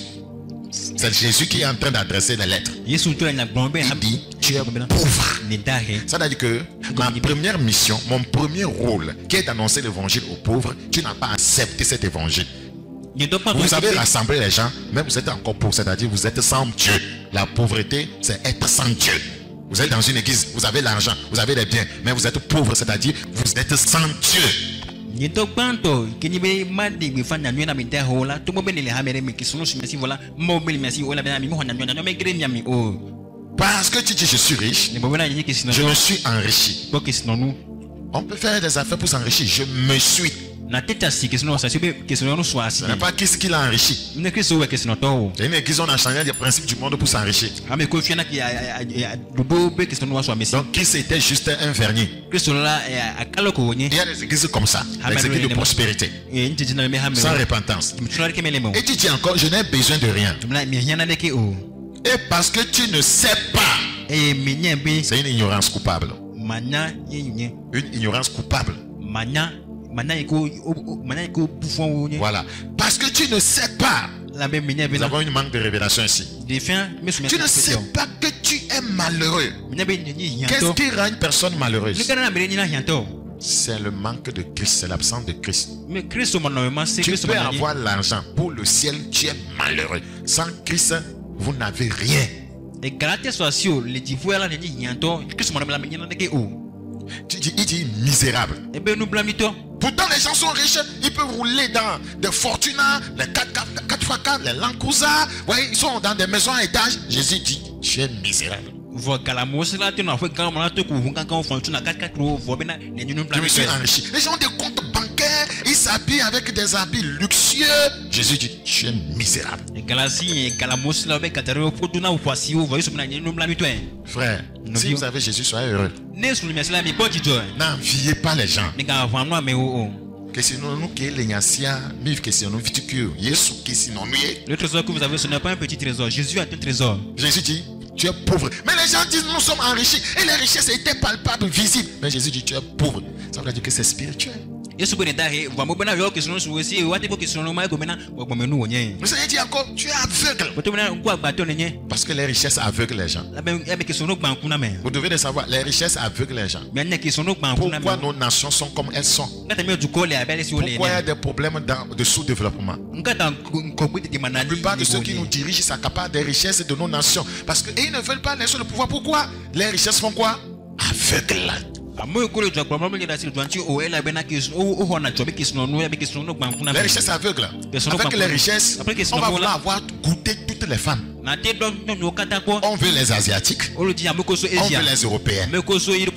C'est Jésus qui est en train d'adresser les lettres. Il dit, tu es pauvre. C'est-à-dire que ma première mission, mon premier rôle, qui est d'annoncer l'évangile aux pauvres, tu n'as pas accepté cet évangile. Vous avez rassemblé les gens, mais vous êtes encore pauvre. C'est-à-dire vous êtes sans Dieu. La pauvreté, c'est être sans Dieu. Vous êtes dans une église, vous avez l'argent, vous avez les biens, mais vous êtes pauvre. C'est-à-dire vous êtes sans Dieu. Parce que tu dis je suis riche, je me suis enrichi. On peut faire des affaires pour s'enrichir. Je me suis. Ce n'est pas qui l'a enrichi. C'est une église, on a changé les principes du monde pour s'enrichir. Donc qui c'était juste un fermier. Il y a des églises comme ça, des églises de prospérité, sans repentance. Et tu dis encore, je n'ai besoin de rien. Et parce que tu ne sais pas, c'est une ignorance coupable. Une ignorance coupable. Voilà. Parce que tu ne sais pas. Nous avons une manque de révélation ici. Tu ne sais pas que tu es malheureux. Qu'est-ce qui rend une personne malheureuse? C'est le manque de Christ, c'est l'absence de Christ. Tu peux avoir l'argent pour le ciel, tu es malheureux. Sans Christ, vous n'avez rien. Il dit misérable. Pourtant les gens sont riches, ils peuvent rouler dans des Fortuna, les 4x4, les Land Cruiser. Ouais, ils sont dans des maisons à étage. Jésus dit, tu es misérable. Je me suis enrichi. Les gens ont des comptes bancaires, ils s'habillent avec des habits luxueux. Jésus dit, tu es misérable. Frère, si vous avez Jésus, soyez heureux. N'enviez pas les gens. Que sinon nous qui les nyasia, vivre que sinon viticule. Jésus qui sinon nous. Le trésor que vous avez, ce n'est pas un petit trésor. Jésus a un trésor. Jésus dit, tu es pauvre. Mais les gens disent, nous sommes enrichis. Et les richesses étaient palpables, visibles. Mais Jésus dit, tu es pauvre. Ça veut dire que c'est spirituel. Le Seigneur dit encore, tu es aveugle. Parce que les richesses aveuglent les gens. Vous devez le savoir, les richesses aveuglent les gens. Pourquoi nos nations sont comme elles sont? Pourquoi il y a des problèmes de sous-développement? La plupart de ceux qui nous dirigent s'accaparent des richesses de nos nations. Parce qu'ils ne veulent pas laisser le pouvoir. Pourquoi? Les richesses font quoi? Aveugles. Les richesses aveugles. Avec les richesses, on va vouloir avoir goûté toutes les femmes. On veut les Asiatiques. On veut les Européens.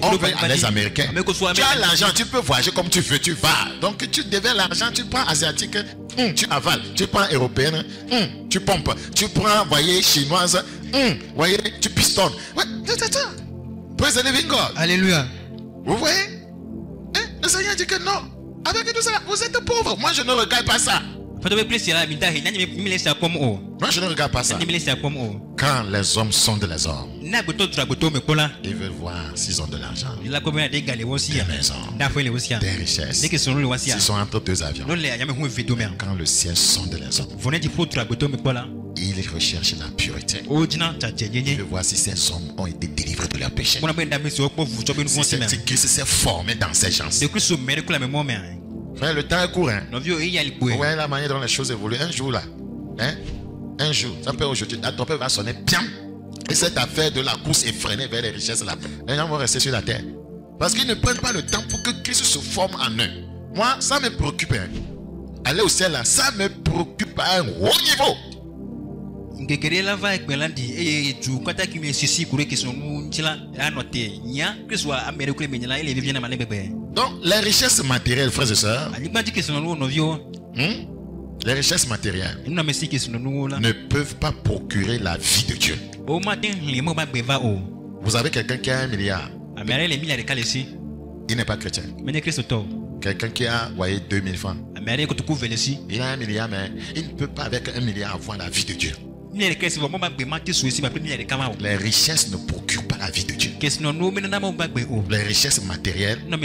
On veut les Américains. Tu as l'argent, tu peux voyager comme tu veux, tu vas. Donc tu devais l'argent, tu prends Asiatique, tu avales. Tu prends Européenne, tu pompes. Tu prends, voyez, chinoise, voyez, tu pistonnes. Praise the living God. Alléluia. Vous voyez? Le Seigneur dit que non. Avec tout ça, vous êtes pauvres. Moi, je ne regarde pas ça. Moi, je ne regarde pas ça. Quand les hommes sondent les hommes, ils veulent voir s'ils ont de l'argent, des maisons, des richesses, s'ils sont entre deux avions. Quand le ciel sonde les hommes, il recherche la pureté. Il veut voir si ces hommes ont été délivrés de leurs péchés. Si Christ s'est formé dans ces gens. Frère, le temps est court. Vous voyez la manière dont les choses évoluent. Un jour là, un jour, ça peut aujourd'hui, la trompette va sonner bien. Et cette affaire de la course effrénée vers les richesses là, les gens vont rester sur la terre. Parce qu'ils ne prennent pas le temps pour que Christ se forme en eux. Moi, ça me préoccupe. Hein. Aller au ciel, là, ça me préoccupe à un haut niveau. Donc, les richesses matérielles, frères et sœurs, les richesses matérielles ne peuvent pas procurer la vie de Dieu. Vous avez quelqu'un qui a 1 milliard. Il n'est pas chrétien. Quelqu'un qui a 2000 francs. Il a 1 milliard, mais il ne peut pas avec 1 milliard avoir la vie de Dieu. Les richesses ne procurent pas la vie de Dieu. Les richesses matérielles ne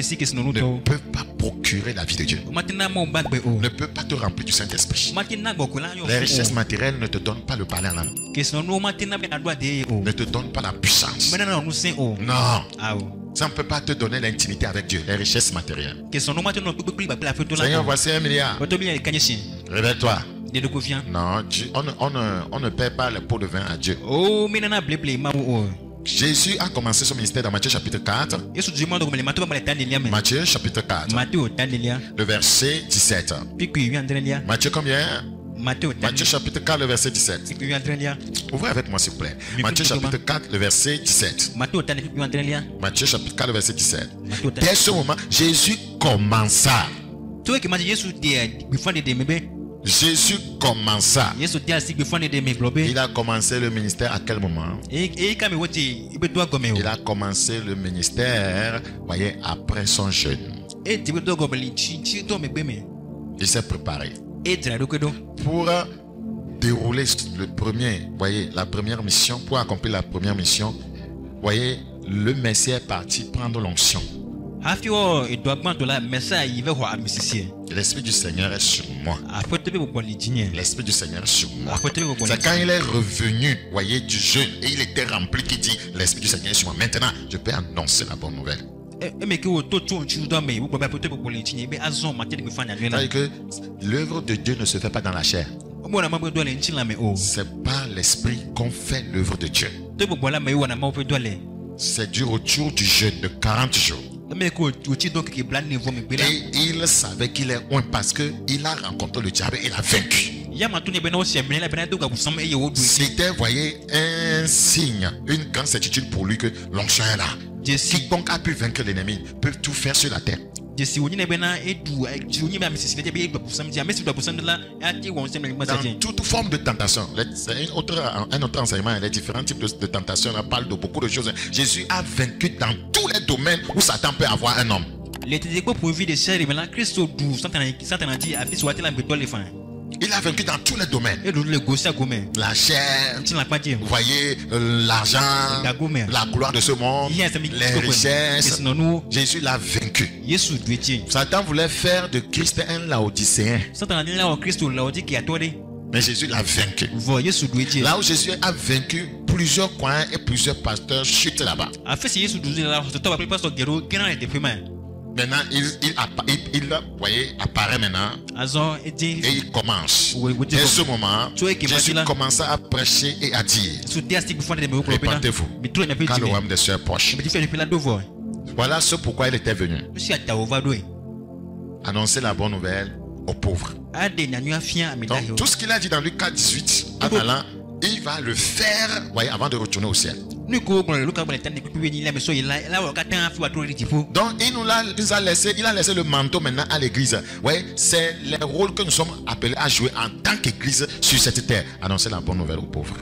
peuvent pas procurer la vie de Dieu. Ne peuvent pas te remplir du Saint-Esprit. Les richesses matérielles ne te donnent pas le parler en langue. Ne te donnent pas la puissance. Non. Ça ne peut pas te donner l'intimité avec Dieu, les richesses matérielles. Seigneur, voici 1 milliard. Réveille-toi. Non, on ne paie pas les pots de vin à Dieu. Jésus a commencé son ministère dans Matthieu chapitre 4. Matthieu chapitre 4. Le verset 17. Matthieu combien? Matthieu chapitre 4, le verset 17. Ouvrez avec moi s'il vous plaît. Matthieu chapitre 4, le verset 17. Matthieu chapitre 4, le verset 17. Dès ce moment, Jésus commença. Jésus commença. Il a commencé le ministère à quel moment? Il a commencé le ministère, voyez, après son jeûne. Il s'est préparé pour dérouler le premier, voyez, la première mission, pour accomplir la première mission. Voyez, le Messie est parti prendre l'onction. L'Esprit du Seigneur est sur moi. L'Esprit du Seigneur est sur moi. C'est quand il est revenu, voyez, du jeûne et il était rempli qu'il dit, l'Esprit du Seigneur est sur moi. Maintenant, je peux annoncer la bonne nouvelle. C'est-à-dire que l'œuvre de Dieu ne se fait pas dans la chair. C'est par l'Esprit qu'on fait l'œuvre de Dieu. C'est du retour du jeûne de 40 jours. Et il savait qu'il est loin parce qu'il a rencontré le diable et il a vaincu. C'était, voyez, un signe, une grande certitude pour lui que l'onction est là. Quiconque a pu vaincre l'ennemi peut tout faire sur la terre. Dans toute forme de tentation, un autre enseignement, les différents types de tentation, on parle de beaucoup de choses. Jésus a vaincu dans tous les domaines où Satan peut avoir un homme. Il a vaincu dans tous les domaines. La chair, vous voyez, l'argent, la gloire de ce monde, les richesses. Jésus l'a vaincu. Satan voulait faire de Christ un Laodicéen. Mais Jésus l'a vaincu. Là où Jésus a vaincu, plusieurs coins et plusieurs pasteurs chutent là-bas. Maintenant, il voyez, apparaît maintenant et il commence. Dès ce moment, Jésus commença à prêcher et à dire, répentez-vous, car le royaume des cieux est proche. Voilà ce pourquoi il était venu. Annoncer la bonne nouvelle aux pauvres. Donc, tout ce qu'il a dit dans Luc 4, 18, en allant, il va le faire, voyez, avant de retourner au ciel. Donc il a laissé le manteau maintenant à l'église. Ouais, c'est le rôle que nous sommes appelés à jouer en tant qu'église sur cette terre. Annoncer la bonne nouvelle aux pauvres.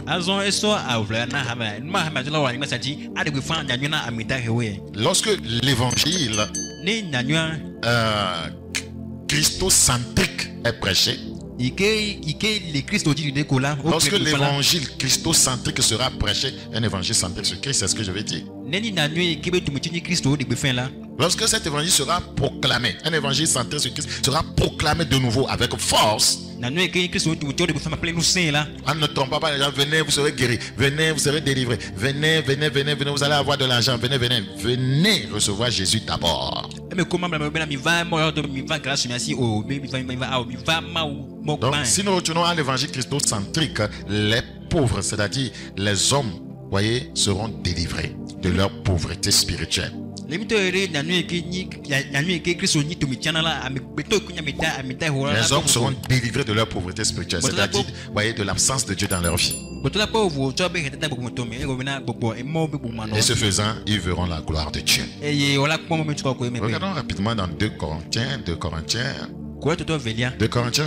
Lorsque l'évangile christocentrique est prêché, lorsque l'évangile christocentrique sera prêché, un évangile centré sur Christ, c'est ce que je vais dire. Lorsque cet évangile sera proclamé, un évangile centré sur Christ sera proclamé de nouveau avec force. On ne trompe pas les gens, venez, vous serez guéris, venez, vous serez délivrés, venez, venez, venez, venez, vous allez avoir de l'argent, venez, venez, venez recevoir Jésus d'abord. Donc, si nous retournons à l'évangile christocentrique, les pauvres, c'est-à-dire les hommes, voyez, seront délivrés de leur pauvreté spirituelle. Les hommes seront délivrés de leur pauvreté spirituelle, c'est-à-dire, voyez, de l'absence de Dieu dans leur vie. Et ce faisant, ils verront la gloire de Dieu. Regardons rapidement dans 2 Corinthiens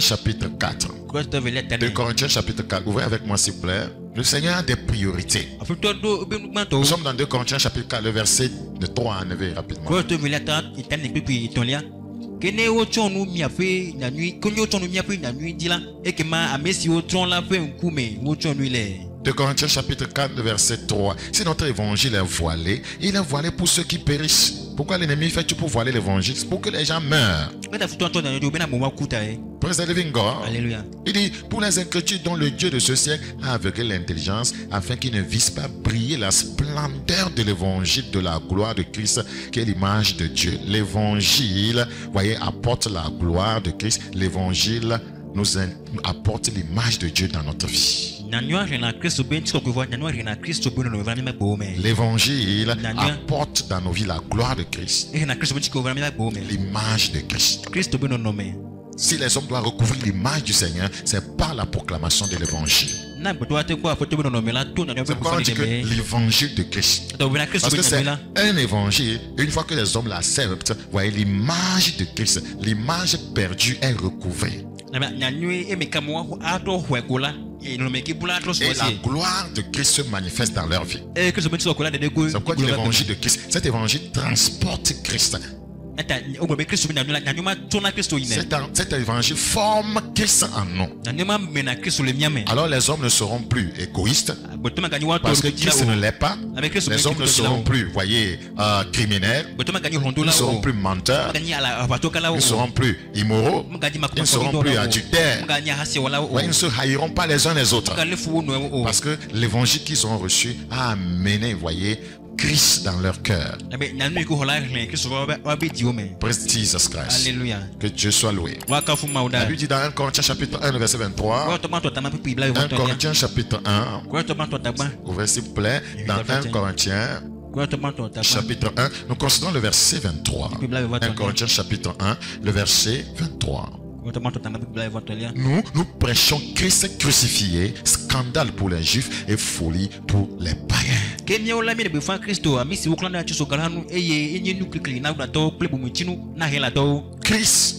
chapitre 4. 2 Corinthiens chapitre 4. Ouvrez avec moi s'il vous plaît. Le Seigneur a des priorités. Nous sommes dans 2 Corinthiens chapitre 4, le verset de 3 à 9 rapidement. 2 Corinthiens chapitre 4, le verset 3. Si notre évangile est voilé, il est voilé pour ceux qui périssent. Pourquoi l'ennemi fait tout pour voiler l'évangile? C'est pour que les gens meurent. Praise the living God. Alléluia. Il dit, pour les incrédules dont le Dieu de ce siècle a aveuglé l'intelligence, afin qu'ils ne vissent pas briller la splendeur de l'évangile de la gloire de Christ, qui est l'image de Dieu. L'évangile, voyez, apporte la gloire de Christ. L'évangile nous apporte l'image de Dieu dans notre vie. L'évangile apporte dans nos vies la gloire de Christ, l'image de Christ. Si les hommes doivent recouvrir l'image du Seigneur, c'est par la proclamation de l'évangile. C'est pourquoi on dit que l'évangile de Christ. Parce que c'est un évangile, une fois que les hommes l'acceptent, voyez, l'image de Christ, l'image perdue est recouvrée. Et la gloire de Christ se manifeste dans leur vie. C'est pourquoi l'évangile de Christ, cet évangile transporte Christ. Cet évangile forme Christ en nous. Alors les hommes ne seront plus égoïstes parce que Christ ne l'est pas. Les hommes ne seront plus, voyez, criminels. Ils ne seront plus menteurs. Ils ne seront plus immoraux. Ils ne seront plus adultères. Ils ne se haïront pas les uns les autres. Parce que l'évangile qu'ils ont reçu a amené, voyez, Christ dans leur cœur. Praise Jesus Christ. Alléluia. Que Dieu soit loué. La Bible dit dans 1 Corinthiens chapitre 1, verset 23. 1 Corinthiens chapitre 1. Ouvrez s'il vous plaît. Dans 1 Corinthiens chapitre 1. Nous considérons le verset 23. 1 Corinthiens chapitre 1, le verset 23. Nous prêchons Christ crucifié, scandale pour les Juifs et folie pour les païens. Christ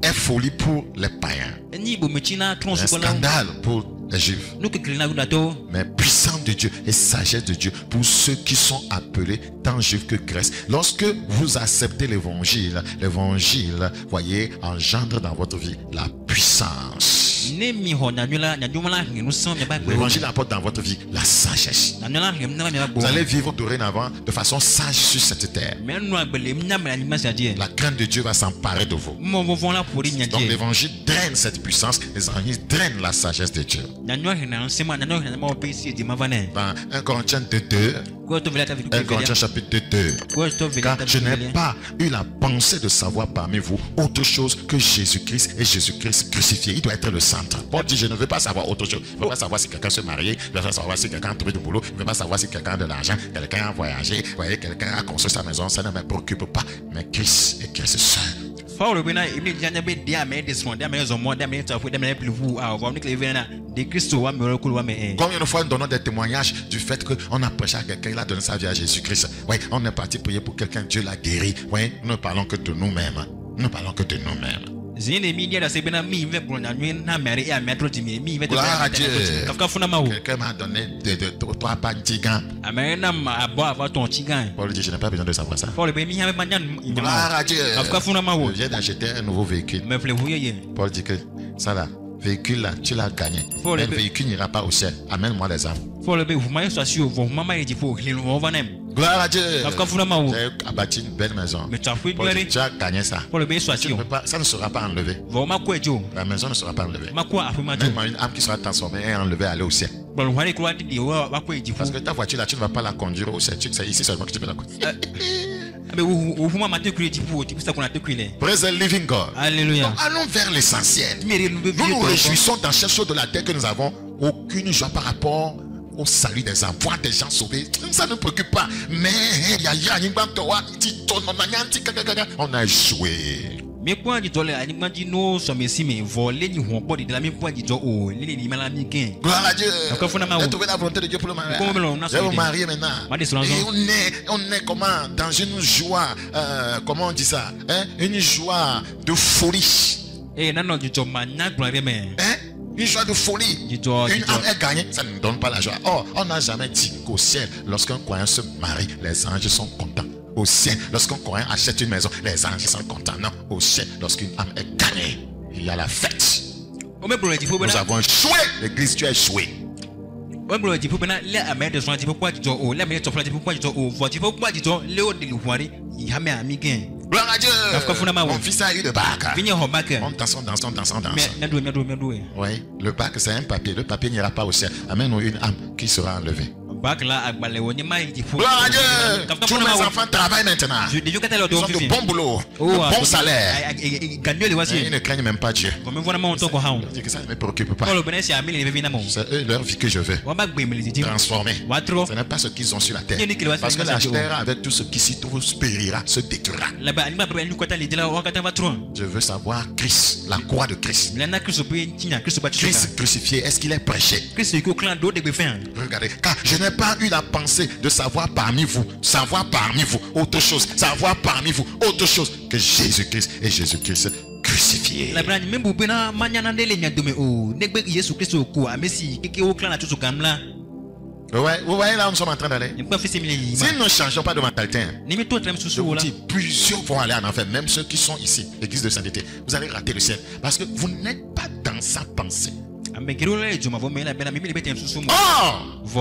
est folie pour les païens, un scandale pour les Juifs, mais puissance de Dieu et sagesse de Dieu pour ceux qui sont appelés tant Juifs que Grecs. Lorsque vous acceptez l'évangile, voyez, engendre dans votre vie la puissance. L'évangile apporte dans votre vie la sagesse. Vous allez vivre dorénavant de façon sage sur cette terre. La crainte de Dieu va s'emparer de vous. Donc l'évangile draine cette puissance, l'évangile draine la sagesse de Dieu. Dans 1 Corinthiens 2, 1 Corinthiens chapitre 2. Car je n'ai pas eu la pensée de savoir parmi vous autre chose que Jésus-Christ et Jésus-Christ crucifié. Il doit être le centre. Paul dit, je ne veux pas savoir autre chose. Je ne veux pas savoir si quelqu'un se marie, je ne veux pas savoir si quelqu'un a trouvé du boulot, je ne veux pas savoir si quelqu'un a de l'argent, quelqu'un a voyagé, voyez, quelqu'un a construit sa maison, ça ne me préoccupe pas. Mais Christ et Christ seul. Combien de fois nous donnons des témoignages du fait qu'on a prêché à quelqu'un, il a donné sa vie à Jésus-Christ. Oui, on est parti prier pour quelqu'un, Dieu l'a guéri. Oui, nous ne parlons que de nous-mêmes. Nous ne parlons que de nous-mêmes. Gloire à Dieu. Quelqu'un m'a donné trois pantigans. Paul dit, je n'ai pas besoin de savoir ça. Gloire à Dieu. Je viens d'acheter un nouveau véhicule. Paul dit que ça là, véhicule là, tu l'as gagné. Le véhicule n'ira pas au ciel. Amène-moi les âmes. Gloire à Dieu. J'ai abattu une belle maison. Tu as gagné ça. Ça ne sera pas enlevé. La maison ne sera pas enlevée. Même une âme qui sera transformée et enlevée, aller au ciel. Parce que ta voiture là, tu ne vas pas la conduire au ciel. C'est ici seulement que tu peux la conduire. Praise the living God. Alléluia. Donc allons vers l'essentiel. Nous nous réjouissons dans chaque chose de la terre que nous avons aucune joie par rapport au salut des âmes, voir des gens sauvés, ça ne préoccupe pas. Mais on a joué. Mais quoi dit toi animal dit non sur mes simes voler ni on pas de la même point dit toi oh les ni malami gain. Gloire à Dieu. Trouver la volonté de Dieu pour le mariage. Je vais vous marier maintenant. Et on est comment dans une joie comment on dit ça une joie de folie. Eh non dit toi maniaque gloire mais. Une joie de folie. Une âme est gagnée, ça ne donne pas la joie. Oh, on n'a jamais dit qu'au ciel, lorsqu'un croyant se marie, les anges sont contents. Au ciel, lorsqu'un croyant achète une maison, les anges sont contents. Non, au ciel, lorsqu'une âme est gagnée, il y a la fête. Nous avons échoué. L'église, tu as échoué. Gloire à Dieu. Mon fils a eu le bac. On dansons. Oui, le bac c'est un papier. Le papier n'ira pas au ciel. Amène-nous une âme qui sera enlevée. Gloire à Dieu. Tous mes enfants travaillent maintenant. Ils ont de bons boulots, de bons salaires. Ils ne craignent même pas Dieu. Que ça ne me préoccupe pas. C'est leur vie que je veux transformer. Ce n'est pas ce qu'ils ont sur la terre. Parce que la terre avec tout ce qui s'y trouve périra, se détruira. Je veux savoir Christ, la croix de Christ. Christ crucifié, est-ce qu'il est prêché? Regardez, car je n'ai pas eu la pensée de savoir parmi vous autre chose, autre chose que Jésus-Christ et Jésus-Christ crucifié. Ouais, vous voyez là où nous sommes en train d'aller. Si nous ne changeons pas de mentalité, je vous dis, plusieurs vont aller en enfer, même ceux qui sont ici, l'église de sainteté. Vous allez rater le ciel parce que vous n'êtes pas dans sa pensée. Oh!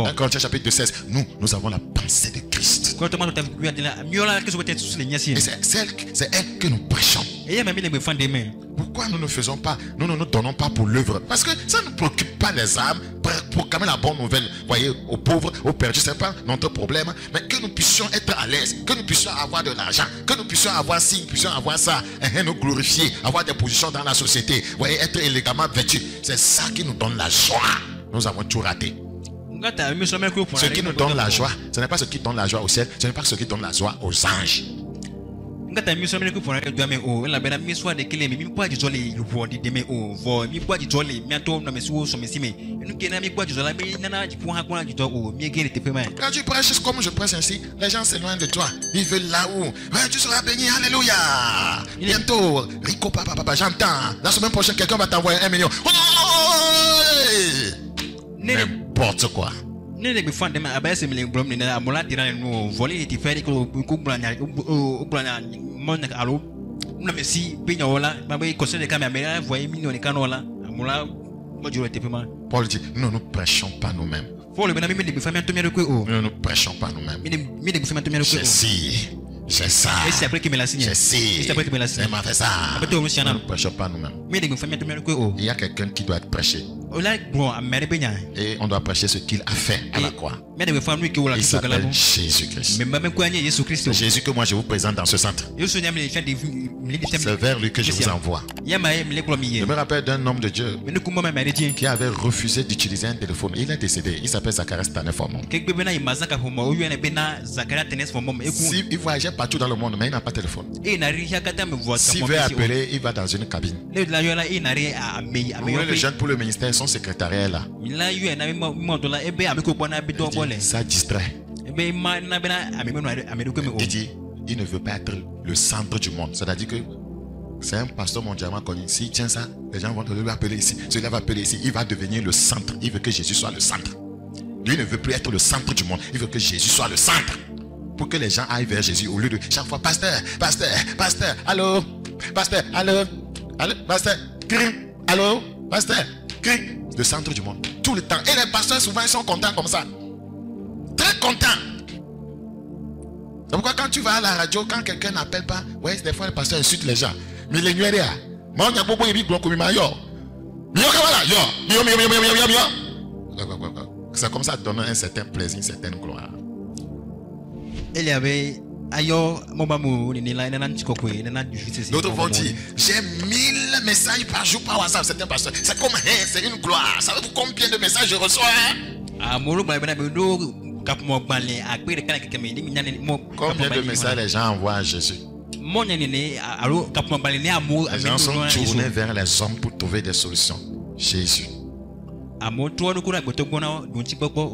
1 Corinthiens chapitre 16. Nous avons la pensée de Christ. Et c'est elle que nous prêchons. Pourquoi nous ne faisons pas, nous ne nous donnons pas pour l'œuvre? Parce que ça ne préoccupe pas les âmes. Proclamer la bonne nouvelle, voyez, aux pauvres, aux perdus, ce n'est pas notre problème. Mais que nous puissions être à l'aise, que nous puissions avoir de l'argent, que nous puissions avoir ci, nous puissions avoir ça, et nous glorifier, avoir des positions dans la société, voyez, être élégamment vêtus. C'est ça qui nous donne la joie. Nous avons tout raté. Ce qui nous donne la joie, ce n'est pas ce qui donne la joie au ciel, ce n'est pas ce qui donne la joie aux anges. Quand tu prêches comme je prêche ainsi, les gens s'éloignent de toi. Ils veulent là-haut. Ouais, tu seras béni, alléluia. Bientôt, Rico papa, j'entends. La semaine prochaine, quelqu'un va t'envoyer 1 million. N'importe quoi. Paul dit, nous ne prêchons pas nous-mêmes. Nous ne prêchons pas nous-mêmes. J'ai ça. J'ai ci. Elle m'a fait ça. Nous ne prêchons pas nous-mêmes. Il y a quelqu'un qui doit être prêché. Et on doit prêcher ce qu'il a fait à la croix. Il s'appelle Jésus-Christ. C'est Jésus que moi je vous présente dans ce centre. C'est vers lui que je vous envoie. Je me rappelle d'un homme de Dieu qui avait refusé d'utiliser un téléphone. Il est décédé. Il s'appelle Zacharias Taneformon. Il voyageait partout dans le monde, mais il n'a pas de téléphone. S'il veut appeler, il va dans une cabine. Les jeunes pour le ministère, son secrétariat est là. Ça distrait. Il dit, il ne veut pas être le centre du monde. C'est-à-dire que c'est un pasteur mondialement connu. S'il tient ça, les gens vont lui appeler ici. Celui-là va appeler ici. Il va devenir le centre. Il veut que Jésus soit le centre. Lui ne veut plus être le centre du monde. Il veut que Jésus soit le centre. Pour que les gens aillent vers Jésus au lieu de chaque fois, pasteur, allô, pasteur, allô, pasteur, allô, pasteur, le centre du monde. Tout le temps. Et les pasteurs souvent ils sont contents comme ça. Très contents. C'est pourquoi quand tu vas à la radio, quand quelqu'un n'appelle pas, ouais, des fois le pasteur insulte les gens. Mais les nuits, c'est comme ça donne un certain plaisir, une certaine gloire. Il y avait d'autres vont dire, j'ai 1000 messages par jour par WhatsApp. Certains pasteurs, c'est comme c'est une gloire. Savez-vous combien de messages je reçois? Combien de messages les gens envoient à Jésus? Les gens sont tournés vers les hommes pour trouver des solutions. Jésus.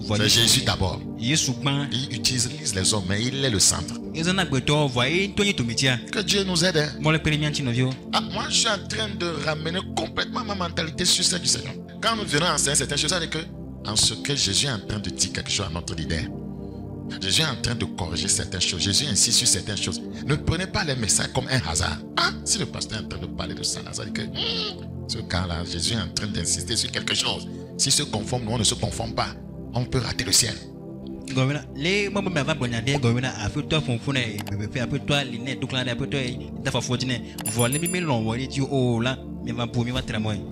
C'est Jésus d'abord. Il utilise les hommes, mais il est le centre. Que Dieu nous aide. Moi, je suis en train de ramener complètement ma mentalité sur celle du Seigneur. Quand nous venons enseigner certaines choses, c'est que en ce que Jésus est en train de dire quelque chose à notre leader, Jésus est en train de corriger certaines choses. Jésus insiste sur certaines choses. Ne prenez pas les messages comme un hasard. Si le pasteur est en train de parler de ça, ça dit que ce cas-là, Jésus est en train d'insister sur quelque chose. S'il se conforme, nous on ne se conforme pas. On peut rater le ciel.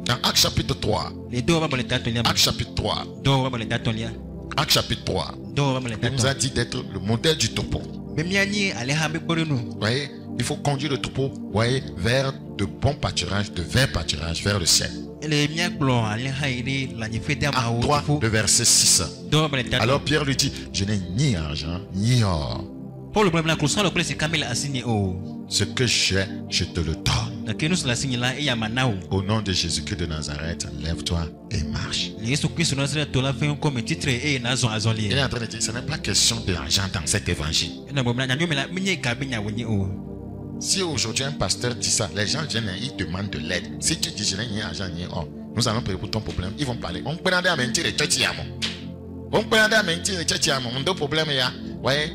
Dans Actes chapitre 3. Actes chapitre 3. Actes chapitre 3. Il nous a dit d'être le modèle du troupeau. Voyez, il faut conduire le troupeau, voyez, vers de bons pâturages, de verts pâturages, vers le ciel. Acte 3, le verset 6. Alors Pierre lui dit, je n'ai ni argent, ni or. Ce que j'ai, je te le donne. Au nom de Jésus-Christ de Nazareth, lève-toi et marche. Il est en train de dire, ce n'est pas question d'argent dans cet évangile. Si aujourd'hui un pasteur dit ça, les gens viennent et ils demandent de l'aide. Si tu dis je n'ai ni argent ni or, nous allons prier pour ton problème. Ils vont parler. On peut à mentir et tchatchi à moi. On peut à mentir et tchatchi à moi. Mon deux problèmes est là. Ouais,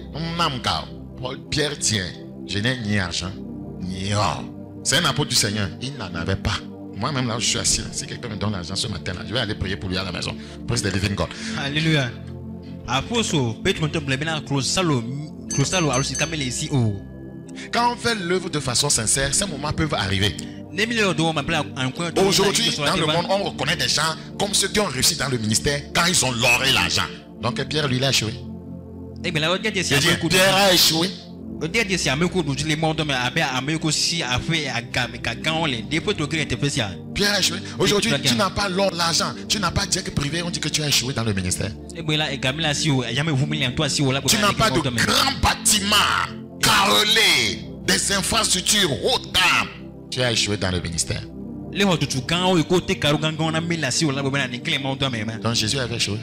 Pierre dit, je n'ai ni argent ni or. C'est un apôtre du Seigneur. Il n'en avait pas. Moi-même là où je suis assis, si quelqu'un me donne l'argent ce matin là, je vais aller prier pour lui à la maison. Praise the living God. Alléluia. Quand on fait l'œuvre de façon sincère, ces moments peuvent arriver. Aujourd'hui, dans le monde, on reconnaît des gens comme ceux qui ont réussi dans le ministère quand ils ont loré l'argent. Donc Pierre, lui, il a échoué. Pierre a échoué. Pierre a échoué. Aujourd'hui, tu n'as pas l'or, l'argent, tu n'as pas direct privé, on dit que tu as échoué dans le ministère. Tu n'as pas de grands bâtiments carrelés, des infrastructures haut de gamme. Tu as échoué dans le ministère. Donc Jésus avait échoué.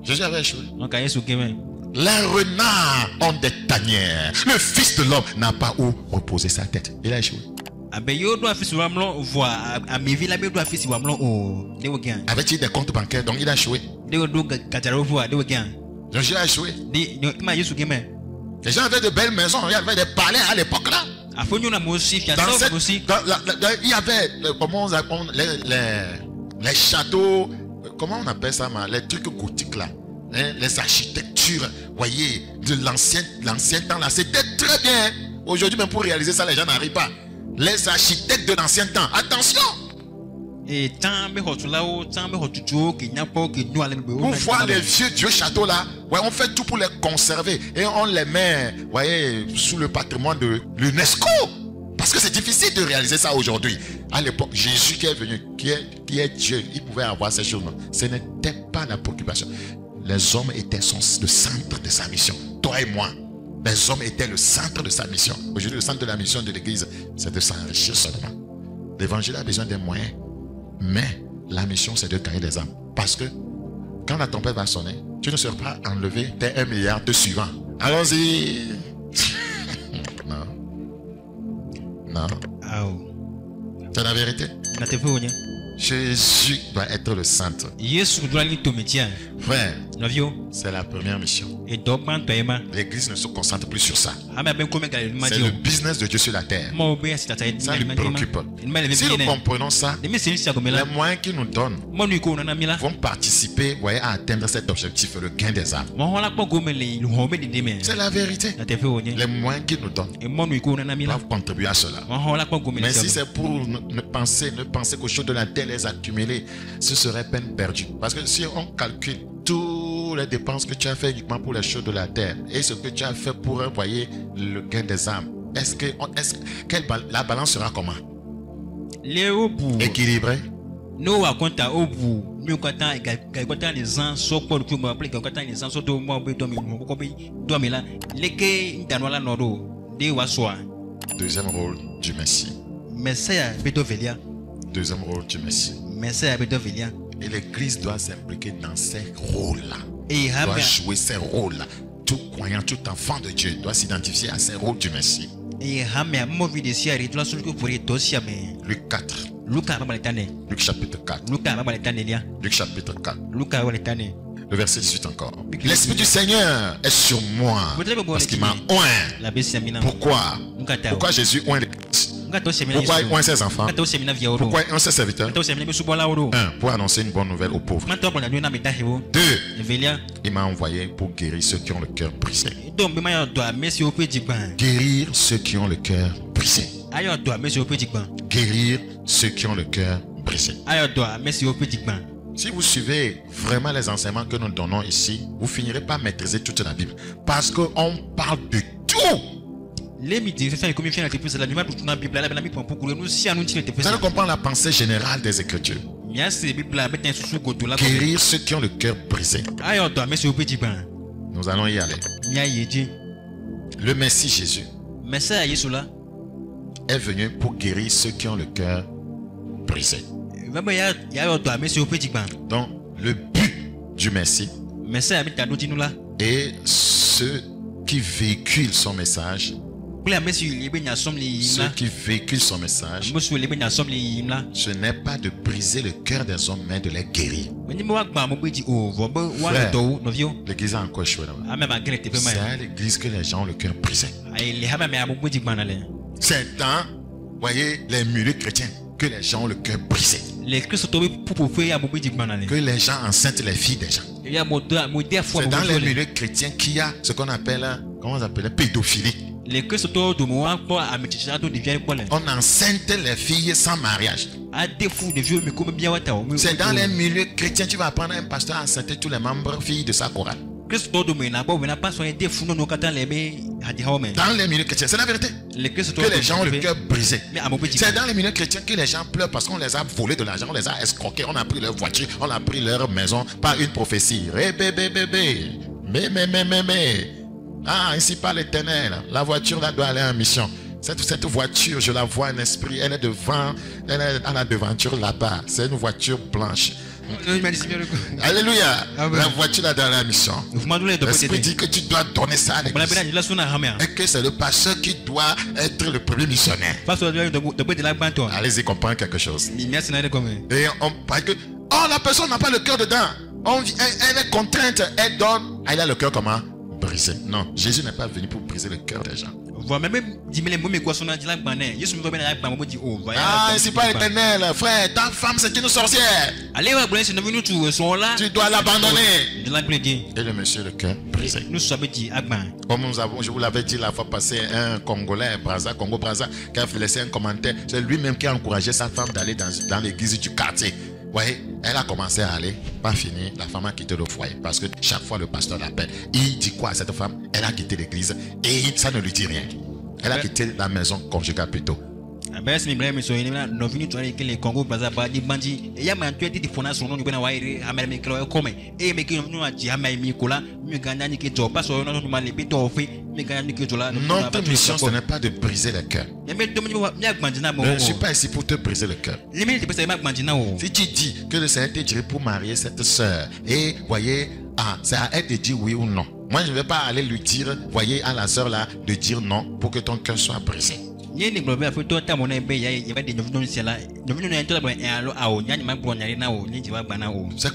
Jésus avait échoué. Les renards ont des tanières. Le Fils de l'homme n'a pas où reposer sa tête. Il a échoué. Avait-il des comptes bancaires? Donc il a échoué. Donc Jésus a échoué. Les gens avaient de belles maisons. Il y avait des palais à l'époque là. Il y avait les châteaux. Comment on appelle ça? Les trucs gothiques là. Les architectures, voyez, de l'ancien temps là, c'était très bien. Aujourd'hui, même pour réaliser ça, les gens n'arrivent pas. Les architectes de l'ancien temps, attention. Pour voir les vieux châteaux là, ouais, on fait tout pour les conserver et on les met, voyez, sous le patrimoine de l'UNESCO. Parce que c'est difficile de réaliser ça aujourd'hui. À l'époque, Jésus qui est venu, qui est Dieu, il pouvait avoir ces choses. Ce n'était pas la préoccupation. Les hommes étaient le centre de sa mission. Toi et moi, les hommes étaient le centre de sa mission. Aujourd'hui, le centre de la mission de l'Église, c'est de s'enrichir seulement. L'évangile a besoin des moyens. Mais la mission, c'est de gagner des âmes. Parce que quand la trompette va sonner, tu ne seras pas enlevé tes 1 milliard de suivants. Allons-y. Non. Non. C'est la vérité. Jésus doit être le centre. Frère, c'est la première mission. L'Église ne se concentre plus sur ça. C'est le business de Dieu sur la terre. Ça lui préoccupe. Si nous comprenons ça, les moyens qu'il nous donne vont participer, voyez, à atteindre cet objectif, le gain des âmes. C'est la vérité. Les moyens qu'il nous donne doivent contribuer à cela. Mais si c'est pour ne penser qu'aux choses de la terre les accumuler, ce serait peine perdue. Parce que si on calcule toutes les dépenses que tu as fait uniquement pour les choses de la terre et ce que tu as fait pour envoyer le gain des âmes, la balance sera comment? Équilibrée? nous raconte au bout nous quand les ans sont pour que moi appeler quand les ans sont de moi dormir là les que dans la noro de waswa. Deuxième rôle du Messie. Messia bedovelia. Deuxième rôle du Messie. Messia bedovelia. Et l'église doit s'impliquer dans ces rôles-là. Et doit jouer ces rôles-là. Tout croyant, tout enfant de Dieu doit s'identifier à ces rôles du Messie. Luc 4. Luc chapitre 4. Luc chapitre 4. Le verset 18 encore. L'Esprit du Seigneur est sur moi parce qu'il m'a oint. Pourquoi? Pourquoi Jésus oint l'église? Pourquoi il oint ses enfants? Pourquoi il oint ses serviteurs? 1. Pour annoncer une bonne nouvelle aux pauvres. 2. Il m'a envoyé pour guérir ceux qui ont le cœur brisé. Guérir ceux qui ont le cœur brisé. Guérir ceux qui ont le cœur brisé. Si vous suivez vraiment les enseignements que nous donnons ici, vous finirez par maîtriser toute la Bible. Parce qu'on parle de tout. Vous allez comprendre la pensée générale des Écritures. Guérir ceux qui ont le cœur brisé. Nous allons y aller. Le Messie Jésus est venu pour guérir ceux qui ont le cœur brisé. Donc, le but du Messie est ceux qui véhiculent son message. Ceux qui véhiculent son message, ce n'est pas de briser le cœur des hommes, mais de les guérir. L'église a encore échoué là-bas. C'est à l'église que les gens ont le cœur brisé. C'est dans, voyez, les milieux chrétiens que les gens ont le cœur brisé. Que les gens enceintent les filles des gens. C'est dans les milieux chrétiens qu'il y a ce qu'on appelle, comment on appelle, pédophilie. On enceinte les filles sans mariage. C'est dans les milieux chrétiens que tu vas apprendre un pasteur à enceinte tous les membres filles de sa chorale. Dans les milieux chrétiens, c'est la vérité. Que les gens ont le cœur brisé. C'est dans les milieux chrétiens que les gens pleurent parce qu'on les a volé de l'argent, on les a escroqués, on a pris leur voiture, on a pris leur maison par une prophétie. Ah, ainsi par l'Éternel. La voiture là doit aller en mission. Cette voiture, je la vois en esprit, elle est devant, elle est à la devanture là-bas. C'est une voiture blanche. Alléluia. La voiture là dans la mission. L'esprit dit que tu dois donner ça à l'église. Et que c'est le pasteur qui doit être le premier missionnaire. Allez-y comprendre quelque chose. Et on parle que, oh, la personne n'a pas le cœur dedans. Elle est contrainte, elle donne. Elle a le cœur comment? Brisé. Non, Jésus n'est pas venu pour briser le cœur des gens. Ah, c'est pas l'Éternel, frère. Ta femme, c'est une sorcière. Tu dois l'abandonner. Et le monsieur, le cœur brisé. Comme je vous l'avais dit la fois passée, un Congolais, Congo-Brazza, qui a laissé un commentaire. C'est lui-même qui a encouragé sa femme d'aller dans l'église du quartier. Ouais, elle a commencé à aller, pas fini, la femme a quitté le foyer. Parce que chaque fois le pasteur l'appelle, il dit quoi à cette femme? Elle a quitté l'église et ça ne lui dit rien. Elle a quitté la maison conjugale plutôt. Notre mission, ce n'est pas de briser le cœur. Je ne suis pas ici pour te briser le cœur. Si tu dis que le Seigneur t'a dit pour marier cette soeur, et voyez, c'est à elle de dire oui ou non. Moi, je ne vais pas aller lui dire, voyez, à la soeur là, de dire non pour que ton cœur soit brisé. C'est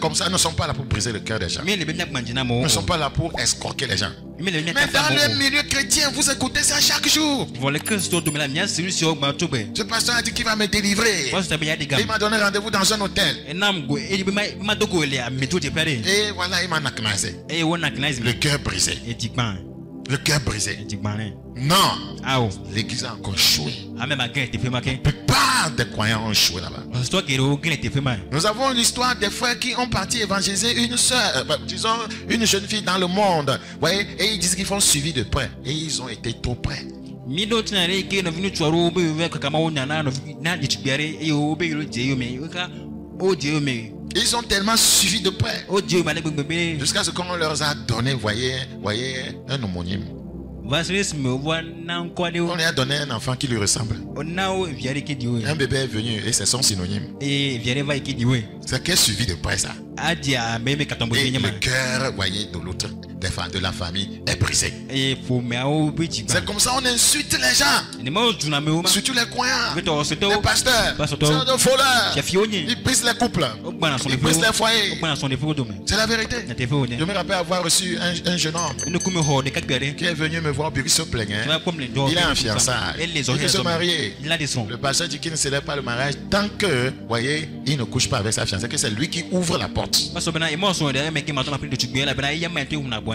comme ça, nous ne sommes pas là pour briser le cœur des gens. Nous ne sommes pas là pour escroquer les gens. Mais dans le milieu chrétien, vous écoutez ça chaque jour. Ce pasteur a dit qu'il va me délivrer. Il m'a donné rendez-vous dans un hôtel. Et voilà, il m'a naknasé. Le cœur brisé. Le cœur brisé. Non. L'église a encore échoué. La plupart des croyants ont échoué là-bas. Nous avons l'histoire des frères qui ont parti évangéliser une soeur, disons une jeune fille dans le monde. Ouais, et ils disent qu'ils font suivi de près. Et ils ont été trop près. Ils ont tellement suivi de près. Jusqu'à ce qu'on leur a donné, voyez, un homonyme. On lui a donné un enfant qui lui ressemble. Un bébé est venu et c'est son synonyme. C'est qu'est suivi de près ça. Et le cœur, voyez, de l'autre, de la famille est brisé. C'est comme ça on insulte les gens. Surtout les croyants, les pasteurs, les voleurs. Ils brisent les couples. Ils brisent les foyers. C'est la vérité. Je me rappelle avoir reçu un jeune homme qui est venu me voir au bureau, il se plaignait. Il a un fiançaille. Il veut se marier. Le pasteur dit qu'il ne célèbre pas le mariage tant que, voyez, il ne couche pas avec sa fiancée, que c'est lui qui ouvre la porte.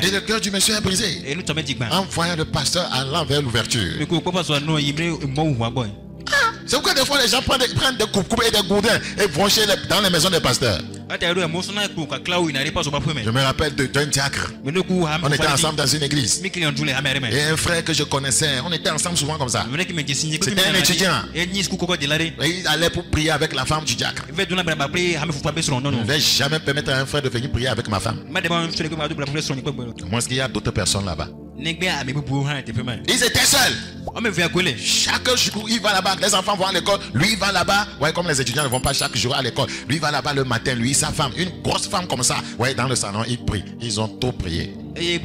Et le cœur du monsieur est brisé. En voyant le pasteur allant vers l'ouverture. C'est pourquoi des fois les gens prennent des coupes et des gourdins et vont dans les maisons des pasteurs. Je me rappelle d'un diacre. On était ensemble dans une église. Et un frère que je connaissais, on était ensemble souvent comme ça. C'était un étudiant. Et il allait pour prier avec la femme du diacre. Je ne vais jamais permettre à un frère de venir prier avec ma femme. Moi, est-ce qu'il y a d'autres personnes là-bas? Ils étaient seuls. Chaque jour, il va là-bas. Les enfants vont à l'école. Lui, il va là-bas. Ouais, comme les étudiants ne vont pas chaque jour à l'école. Lui, il va là-bas le matin. Lui, sa femme, une grosse femme comme ça. Ouais, dans le salon, ils prient. Ils ont tout prié. Il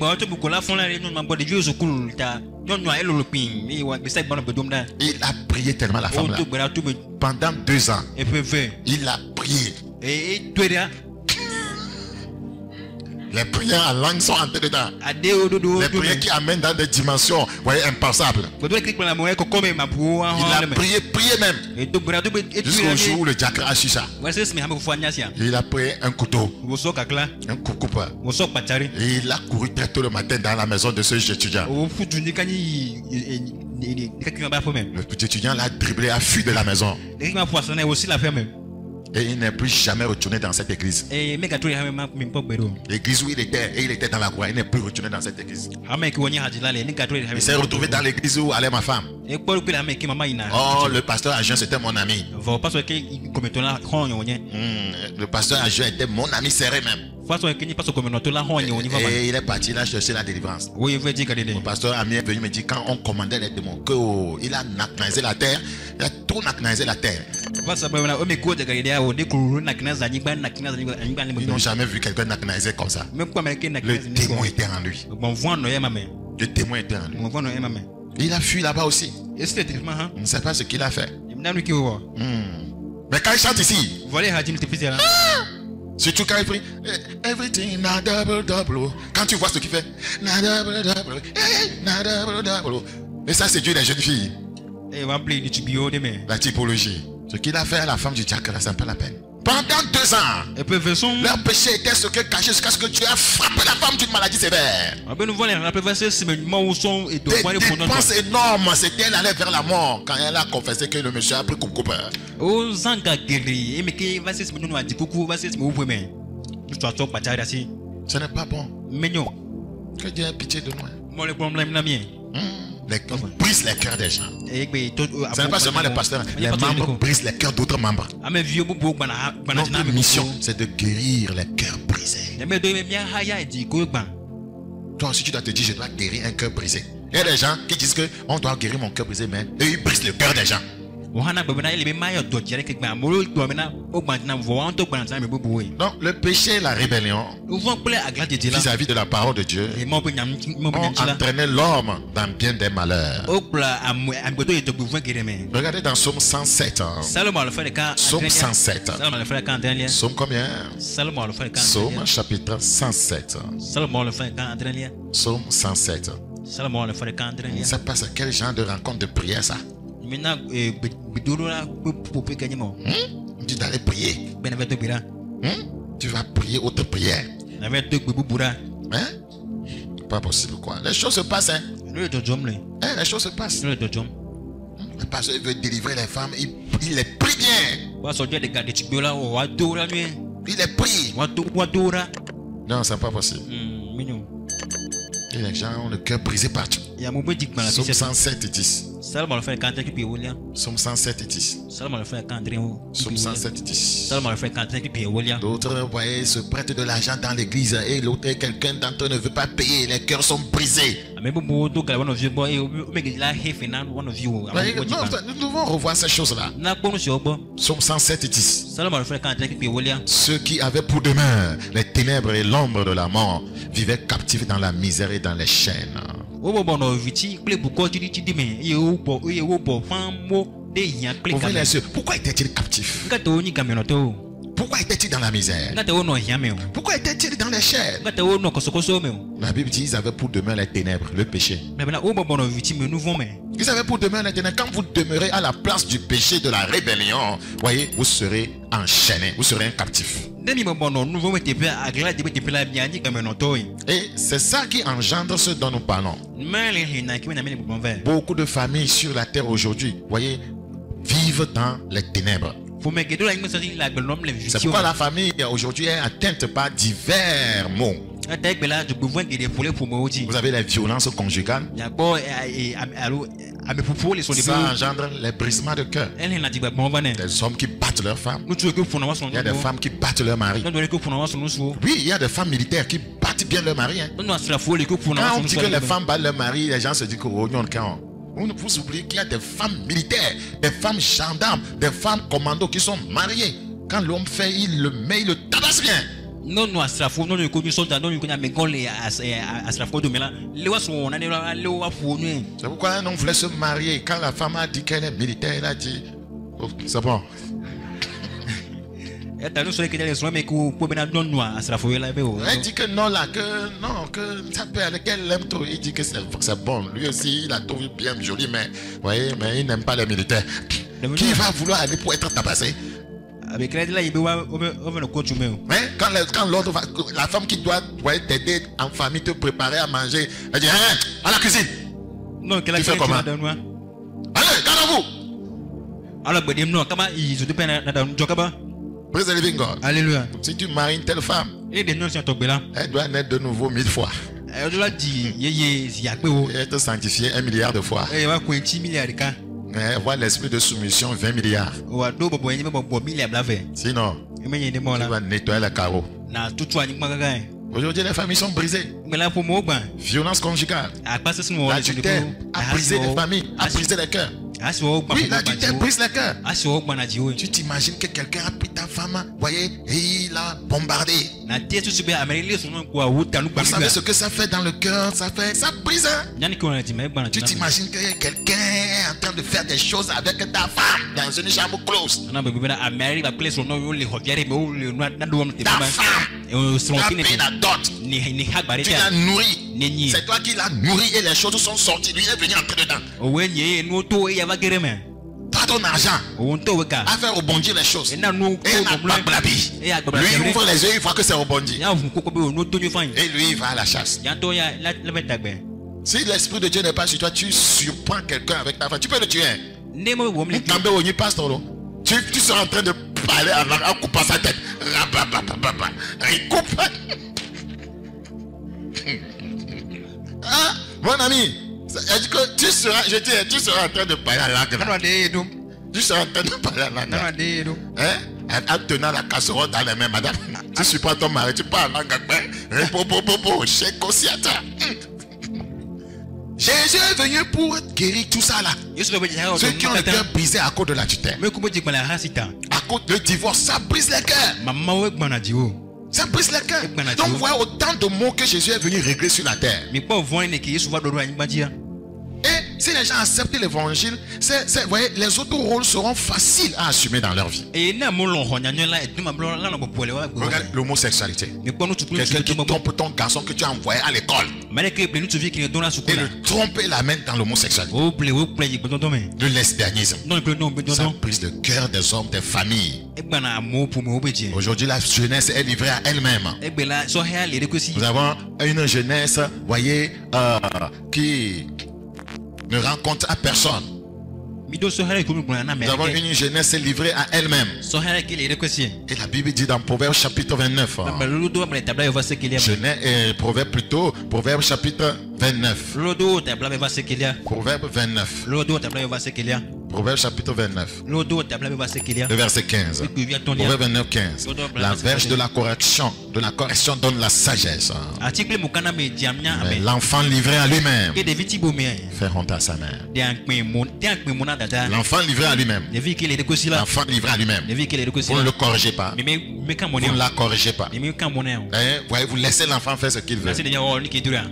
a prié tellement la femme là. Pendant 2 ans. Il a prié. Les prières en langue sont entrées dedans. Les prières qui amènent dans des dimensions, voyez, impassables. Il a prié même. Jusqu'au jour où le diacre a su ça. Il a pris un couteau, un coupe. Et il a couru très tôt le matin dans la maison de ce étudiant. Le petit étudiant l'a dribblé, a fui de la maison. Et il n'est plus jamais retourné dans cette église. L'église où il était, et il était dans la croix, il n'est plus retourné dans cette église. Il s'est retrouvé dans l'église où allait ma femme. Oh, le pasteur adjoint, c'était mon ami. Le pasteur adjoint était mon ami serré même. Et il est parti, il a cherché la délivrance. Mon pasteur ami est venu me dire quand on commandait les démons, qu'il a nacnalisé la terre, il a tout nacnalisé la terre. Ils n'ont jamais vu quelqu'un nacnalisé comme ça. Le démon était en lui. Le démon était en lui. Il a fui là-bas aussi. Je ne sais pas ce qu'il a fait. Mais quand il chante ici, surtout quand il prie, everything na double double. Quand tu vois ce qu'il fait, na double double, na double double. Et ça séduit les jeunes filles. La typologie. Ce qu'il a fait à la femme du diacre, c'est pas la peine. Pendant 2 ans, leur péché était ce que caché jusqu'à ce que Dieu a frappé la femme d'une maladie sévère. Des dépenses énormes, c'était elle allait vers la mort quand elle a confessé que le monsieur a pris coucou. Ce n'est pas bon. Que Dieu ait pitié de nous. Brise les cœurs des gens. Ce n'est pas seulement les pasteurs. Les membres brisent les cœurs d'autres membres. Notre mission, c'est de guérir les cœurs brisés. Toi aussi, tu dois te dire, je dois guérir un cœur brisé. Il y a des gens qui disent qu'on doit guérir mon cœur brisé, mais eux, ils brisent le cœur des gens. Donc, le péché et la rébellion vis-à-vis de la parole de Dieu ont entraîné l'homme dans bien des malheurs. Regardez dans Psaume 107. Psaume 107. Psaume combien? Psaume chapitre 107. Psaume 107. Ça passe à quel genre de rencontre de prière ça? Tu dois aller prier. Tu vas prier autre prière. Pas possible quoi. Les choses se passent. Les choses se passent. Le pasteur veut délivrer les femmes. Il les prie bien. Il les prie. Non, c'est pas possible. Et les gens ont le cœur brisé partout. Psaume 107 10. Somme 107 et 10. Somme 107 et 10. D'autres, voyez, se prêtent de l'argent dans l'église et l'autre, quelqu'un d'entre eux ne veut pas payer. Les cœurs sont brisés. Voyez, nous devons revoir ces choses-là. Somme 107 et 10. Ceux qui avaient pour demeure les ténèbres et l'ombre de la mort vivaient captifs dans la misère et dans les chaînes. Pourquoi étaient-ils captifs? Pourquoi étaient-ils dans la misère? Pourquoi étaient-ils dans les chaînes? La Bible dit qu'ils avaient pour demeure les ténèbres, le péché. Ils avaient pour demeure les ténèbres. Quand vous demeurez à la place du péché, de la rébellion, voyez, vous serez enchaîné, vous serez un captif. Et c'est ça qui engendre ce dont nous parlons. Beaucoup de familles sur la terre aujourd'hui, voyez, vivent dans les ténèbres. C'est pourquoi la famille aujourd'hui est atteinte par divers maux. Vous avez les violences conjugales. Ça engendre les brisements de cœur. Des hommes qui battent leurs femmes. Il y a des femmes qui battent leur mari. Oui, il y a des femmes militaires qui battent bien leur mari. Quand on dit que les femmes battent leur mari, les gens se disent que vous oubliez qu'il y a des femmes militaires, des femmes gendarmes, des femmes commandos qui sont mariées. Quand l'homme fait, il le met, il le tabasse bien. C'est pourquoi un homme voulait se marier. Quand la femme a dit qu'elle est militaire, elle a dit oh, c'est bon. Elle dit que non, là, que ça peut aller, qu'elle aime trop. Il dit que c'est bon. Lui aussi, il a trouvé bien joli, mais, voyez, mais il n'aime pas les militaires. Qui va vouloir aller pour être tabassé? Quand l'autre va, la femme qui doit t'aider en famille, te préparer à manger, elle dit hein, à la cuisine. Non, tu fais comment? Allez, gardez-vous. Praise the living God. Alléluia. Si tu maries une telle femme, elle doit naître de nouveau 1000 fois. Elle être sanctifiée 1 milliard de fois. Avoir l'esprit de soumission 20 milliards. Sinon, tu vas nettoyer les carreaux. Aujourd'hui, les familles sont brisées. Violence conjugale. L'adultère a brisé les familles, a brisé les cœurs. Oui, l'adultère brise les cœurs. Tu t'imagines que quelqu'un a pris ta femme, voyez, et il a bombardé. Vous savez ce que ça fait dans le cœur? Ça brise. Tu t'imagines que quelqu'un est en train de faire des choses avec ta femme dans une chambre close. Ta femme, tu as pris la dot. Tu l'as nourri. C'est toi qui l'as nourri et les choses sont sorties. Lui est venu entrer dedans. Pas ton argent à faire rebondir les choses. Et il n'a pas blabbi. Lui il ouvre les yeux, il voit que c'est rebondi. Et lui il va à la chasse. Si l'esprit de Dieu n'est pas sur toi, tu surprends quelqu'un avec ta femme. Tu peux le tuer. Tu seras en train de parler en coupant sa tête. Il coupe. Ah, mon ami, tu seras en train de parler à langue. Tu seras en train de parler à langue. En tenant la casserole dans les mains, madame. Tu supportes ton mari, tu parles en langue. Jésus est venu pour guérir tout ça là. Ceux qui ont le cœur brisé à cause de l'adultère, à cause du divorce, ça brise les cœurs. Ça brise les cœurs. Donc vous voyez autant de mots que Jésus est venu régler sur la terre. Et si les gens acceptent l'évangile, voyez, les autres rôles seront faciles à assumer dans leur vie. Regarde l'homosexualité. Quelqu'un qui trompe ton garçon que tu as envoyé à l'école. Et le trompe et l'amène dans l'homosexualité. Le lesbianisme. Ça brise le cœur des hommes, des familles. Aujourd'hui, la jeunesse est livrée à elle-même. Nous avons une jeunesse, voyez, qui ne rencontre à personne. Nous avons une jeunesse livrée à elle-même. Et la Bible dit dans Proverbe chapitre 29. Proverbe chapitre 29. Proverbe 29. Proverbe chapitre 29. Le verset 15. Proverbe 29, 15. La verge de la correction donne la sagesse. Mais l'enfant livré à lui-même fait honte à sa mère. L'enfant livré à lui-même. L'enfant livré à lui-même. Vous ne le corrigez pas. Vous ne la corrigez pas. Vous laissez l'enfant faire ce qu'il veut.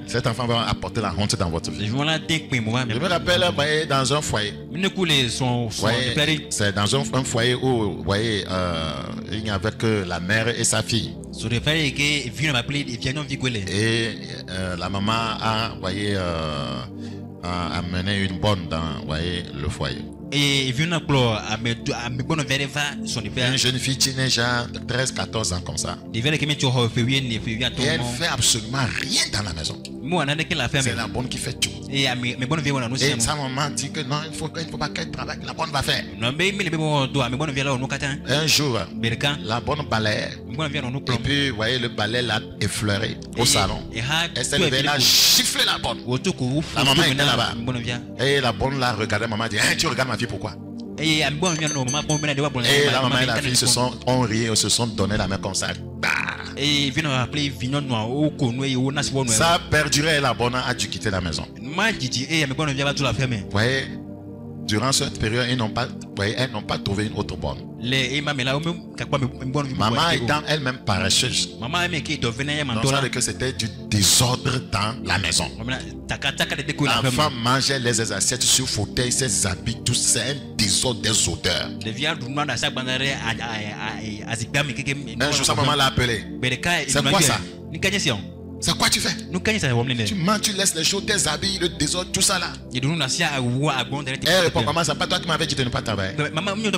Cet enfant va apporter la honte dans votre vie. Je me rappelle dans un foyer. C'est dans un foyer où il n'y avait que la mère et sa fille. Et la maman a amené une bonne dans le foyer. Une jeune fille teenager de 13-14 ans comme ça. Et elle fait absolument rien dans la maison. C'est la bonne qui fait tout. Et sa maman dit que non, il ne faut pas qu'elle travaille, la bonne va faire. Un jour, la bonne balaye. Et puis, le balai l'a effleuré au salon. Elle s'est levée, elle a giflé la bonne. La maman était là-bas. Et la bonne l'a regardé, maman dit, tu regardes ma fille, pourquoi? Et la maman et la fille ont ri et se sont donné la main comme ça. Ça a perduré et la bonne a dû quitter la maison. Voyez, durant cette période, elles n'ont pas trouvé une autre bonne. Maman étant elle-même paresseuse. Donc ça veut dire que c'était du désordre dans la maison. La femme mangeait les assiettes sur fauteuil, ses habits, tout c'est un désordre, des odeurs. Un jour sa maman l'a appelé. C'est quoi ça? C'est quoi tu fais? Tu manges, tu laisses les choses, tes habits, le désordre, tout ça là. Elle répond, maman, c'est pas toi qui m'avais dit de ne pas travailler. Maman dit,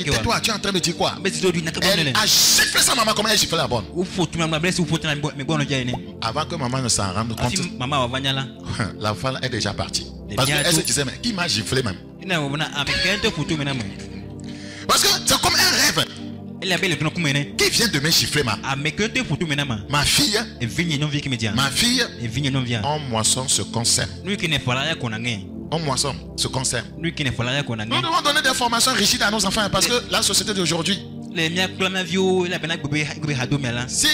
tais-toi, tu es en train de dire quoi? Elle a giflé sa maman comme elle giflait la bonne. Avant que maman ne s'en rende compte, la femme est déjà partie. Parce qu'elle se disait, mais qui m'a giflé même? Parce que c'est comme un rêve. Qui vient de me gifler ma fille? Ma fille, on moissonne ce concert. On moissonne ce concert. Nous devons donner des formations rigides à nos enfants parce que la société d'aujourd'hui, si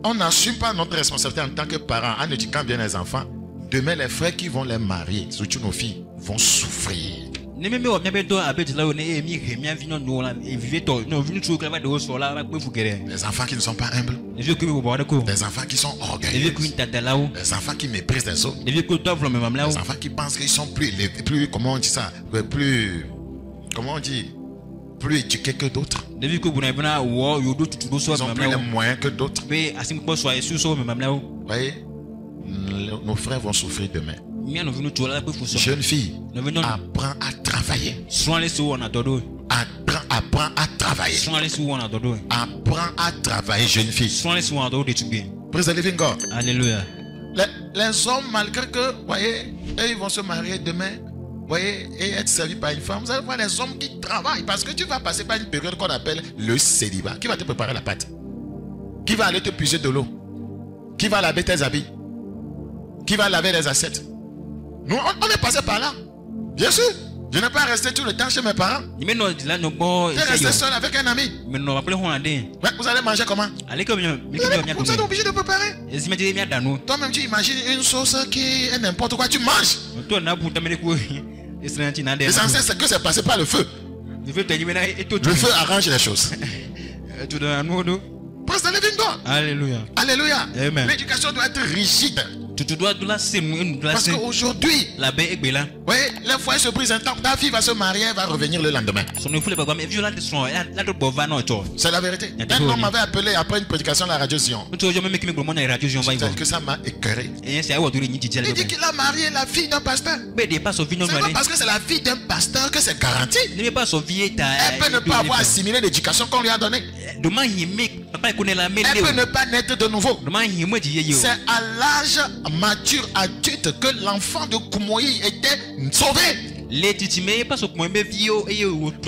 on n'assume pas notre responsabilité en tant que parents en éduquant bien les enfants, demain les frères qui vont les marier, surtout nos filles, vont souffrir. Les enfants qui ne sont pas humbles, les enfants qui sont orgueilleux, les enfants qui méprisent les autres, les enfants qui pensent qu'ils sont plus comment on dit ça, plus éduqués que d'autres. Ils ont plus les moyens que d'autres. Voyez, nos frères vont souffrir demain. Jeune fille, apprends à travailler. Apprends à travailler. Apprends à travailler, jeune fille. Praise the living God. Alléluia. Les hommes, malgré que, voyez, ils vont se marier demain, voyez, et être servis par une femme. Vous allez voir les hommes qui travaillent parce que tu vas passer par une période qu'on appelle le célibat. Qui va te préparer la pâte? Qui va aller te puiser de l'eau? Qui va laver tes habits? Qui va laver les assiettes? Nous, on est passé par là. Bien sûr. Je n'ai pas resté tout le temps chez mes parents. Tu es resté seul avec un ami. Vous allez manger comment? Vous êtes obligé de préparer. Toi-même, tu imagines une sauce qui est n'importe quoi. Tu manges. L'essentiel, c'est que c'est passé par le feu. Le feu arrange les choses. Praise the living God. Alléluia. Alléluia. L'éducation doit être rigide. Parce qu'aujourd'hui, oui, les foyers se brisent un temps. Ta fille va se marier, elle va revenir le lendemain. C'est la vérité. Un homme m'avait appelé après une prédication à la radio Zion. Que ça m'a écœuré. Il dit qu'il a marié la fille d'un pasteur. C'est pas parce que c'est la fille d'un pasteur que c'est garanti. Elle peut ne pas avoir assimilé l'éducation qu'on lui a donnée. Elle peut ne pas naître de nouveau. C'est à l'âge mature adulte que l'enfant de Koumoï était sauvé.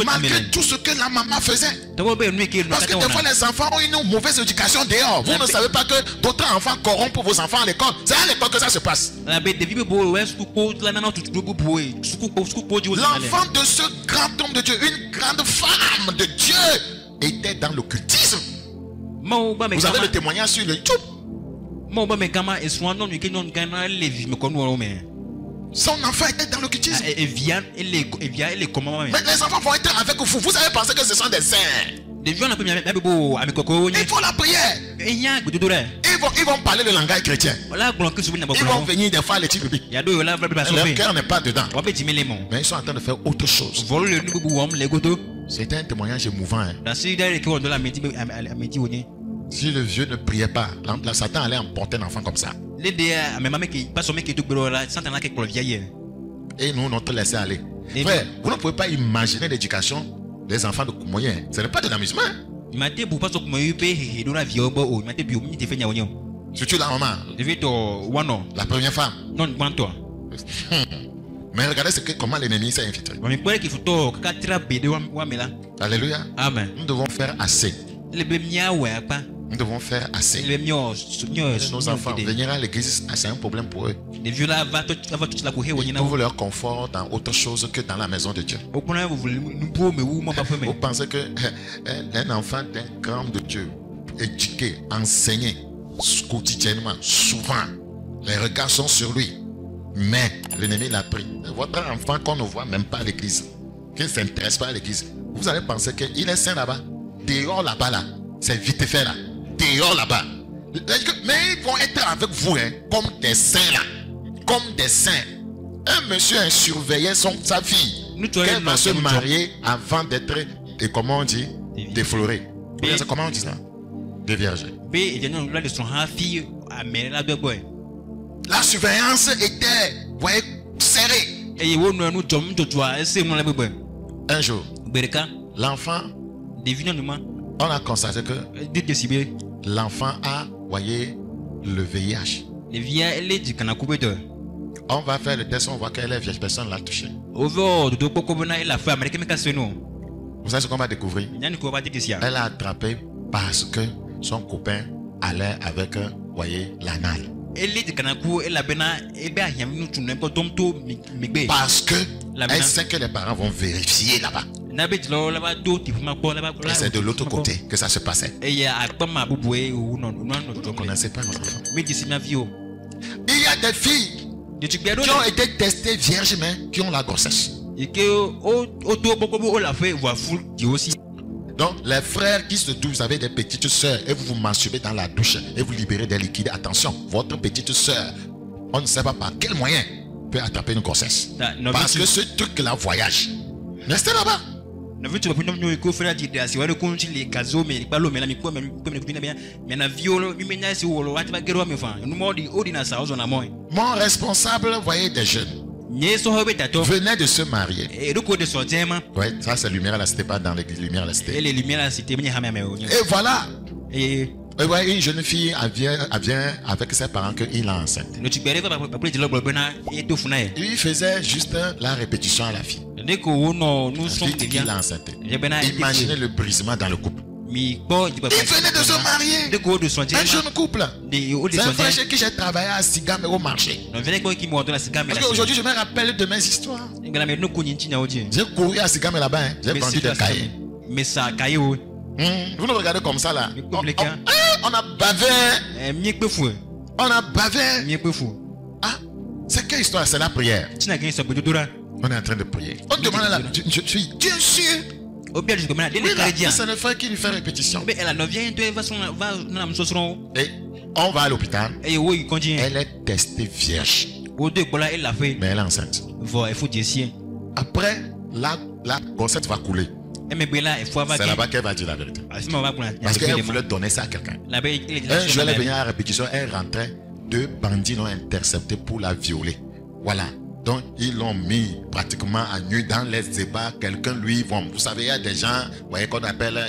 Malgré tout ce que la maman faisait. Parce que des fois les enfants ont une mauvaise éducation dehors. Vous ne savez pas que d'autres enfants corrompent vos enfants à l'école. C'est à l'école que ça se passe. L'enfant de ce grand homme de Dieu, une grande femme de Dieu, était dans l'occultisme. Vous avez le témoignage sur le YouTube. Son enfant était dans l'occultisme. Mais les enfants vont être avec vous. Vous avez pensé que ce sont des saints. Il faut la prière. Ils vont parler le langage chrétien. Ils vont venir des fois à l'étude biblique. Leur cœur n'est pas dedans. Mais ils sont en train de faire autre chose. C'était un témoignage émouvant. Si le vieux ne priait pas, Satan allait emporter un enfant comme ça. Et nous, notre laisser aller. Frère, vous ne pouvez pas imaginer l'éducation des enfants de moyens. Ce n'est pas de l'amusement. Surtout la maman. La première femme. Mais regardez comment l'ennemi s'est infiltré. Alléluia. Amen. Nous devons faire assez. Nous devons faire assez. Nos enfants venir à l'église, c'est un problème pour eux. Ils trouvent leur confort dans autre chose que dans la maison de Dieu. Vous pensez qu'un enfant d'un grand de Dieu, éduqué, enseigné quotidiennement, souvent, les regards sont sur lui. Mais l'ennemi l'a pris. Votre enfant qu'on ne voit même pas à l'église, qui ne s'intéresse pas à l'église, vous allez penser qu'il est saint là-bas. Dehors là-bas, là, c'est vite fait là. Dehors là-bas. Mais ils vont être avec vous comme des saints là. Comme des saints. Un monsieur a surveillé sa fille. Qu'elle va se marier avant d'être, comment on dit, déflorée. Comment on dit ça? Déviergée. La surveillance était, vous voyez, serrée. Un jour, l'enfant, on a constaté que l'enfant a, voyez, le VIH. On va faire le test, on voit qu'elle est vierge, personne ne l'a touché. Vous savez ce qu'on va découvrir? Elle a attrapé parce que son copain allait avec, voyez, l'anal. Parce que elle sait que les parents vont vérifier là-bas. Et c'est de l'autre côté que ça se passait. Vous ne connaissez pas nos enfants. Il y a des filles qui ont été testées vierges mais qui ont la grossesse. Donc les frères qui se doutent, vous avez des petites soeurs et vous vous masturbez dans la douche et vous libérez des liquides. Attention, votre petite soeur, on ne sait pas par quel moyen peut attraper une grossesse. Parce que ce truc-là voyage. Restez là-bas. Mon responsable, voyez des jeunes, venait de se marier. Ouais, ça c'est lumière à la cité, pas dans l'église, lumière à la cité. Et voilà. Et ouais, une jeune fille vient avec ses parents qu'il est enceinte. Il faisait juste la répétition à la fille. La fille dit qu'il est enceinte. Imaginez le brisement dans le couple. Il venait de se marier. Un jeune couple. C'est un frère chez qui j'ai travaillé à Sigam au marché. Parce qu'aujourd'hui je me rappelle de mes histoires. J'ai couru à Sigam là-bas. J'ai vendu des cahiers. Vous nous regardez comme ça là. On a bavé. On a bavé. Ah, c'est quelle histoire? C'est la prière. On est en train de prier. On demande à la... Je suis Dieu sûr. Oui, c'est le frère qui lui fait répétition. Et on va à l'hôpital. Elle est testée vierge. Mais elle est enceinte. Après, la grossesse va couler. C'est là-bas qu'elle va dire la vérité. Parce qu'elle voulait donner ça à quelqu'un. Un jour, elle est venue à la répétition. Elle rentrait. 2 bandits l'ont intercepté pour la violer. Voilà. Donc, ils l'ont mis pratiquement à nu dans les débats. Quelqu'un lui vomit. Vous savez, il y a des gens, vous voyez, qu'on appelle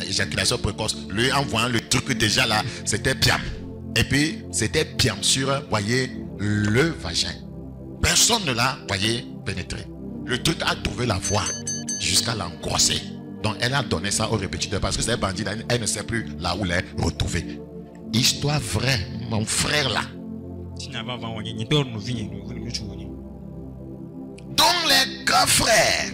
éjaculation précoce. Lui, en voyant le truc déjà là, c'était piam. Et puis, c'était piam sur, voyez, le vagin. Personne ne l'a, voyez, pénétré. Le truc a trouvé la voie jusqu'à l'engrosser. Donc elle a donné ça au répétiteur parce que ces bandits, elle ne sait plus là où les retrouver. Histoire vraie, mon frère là. Donc les grands frères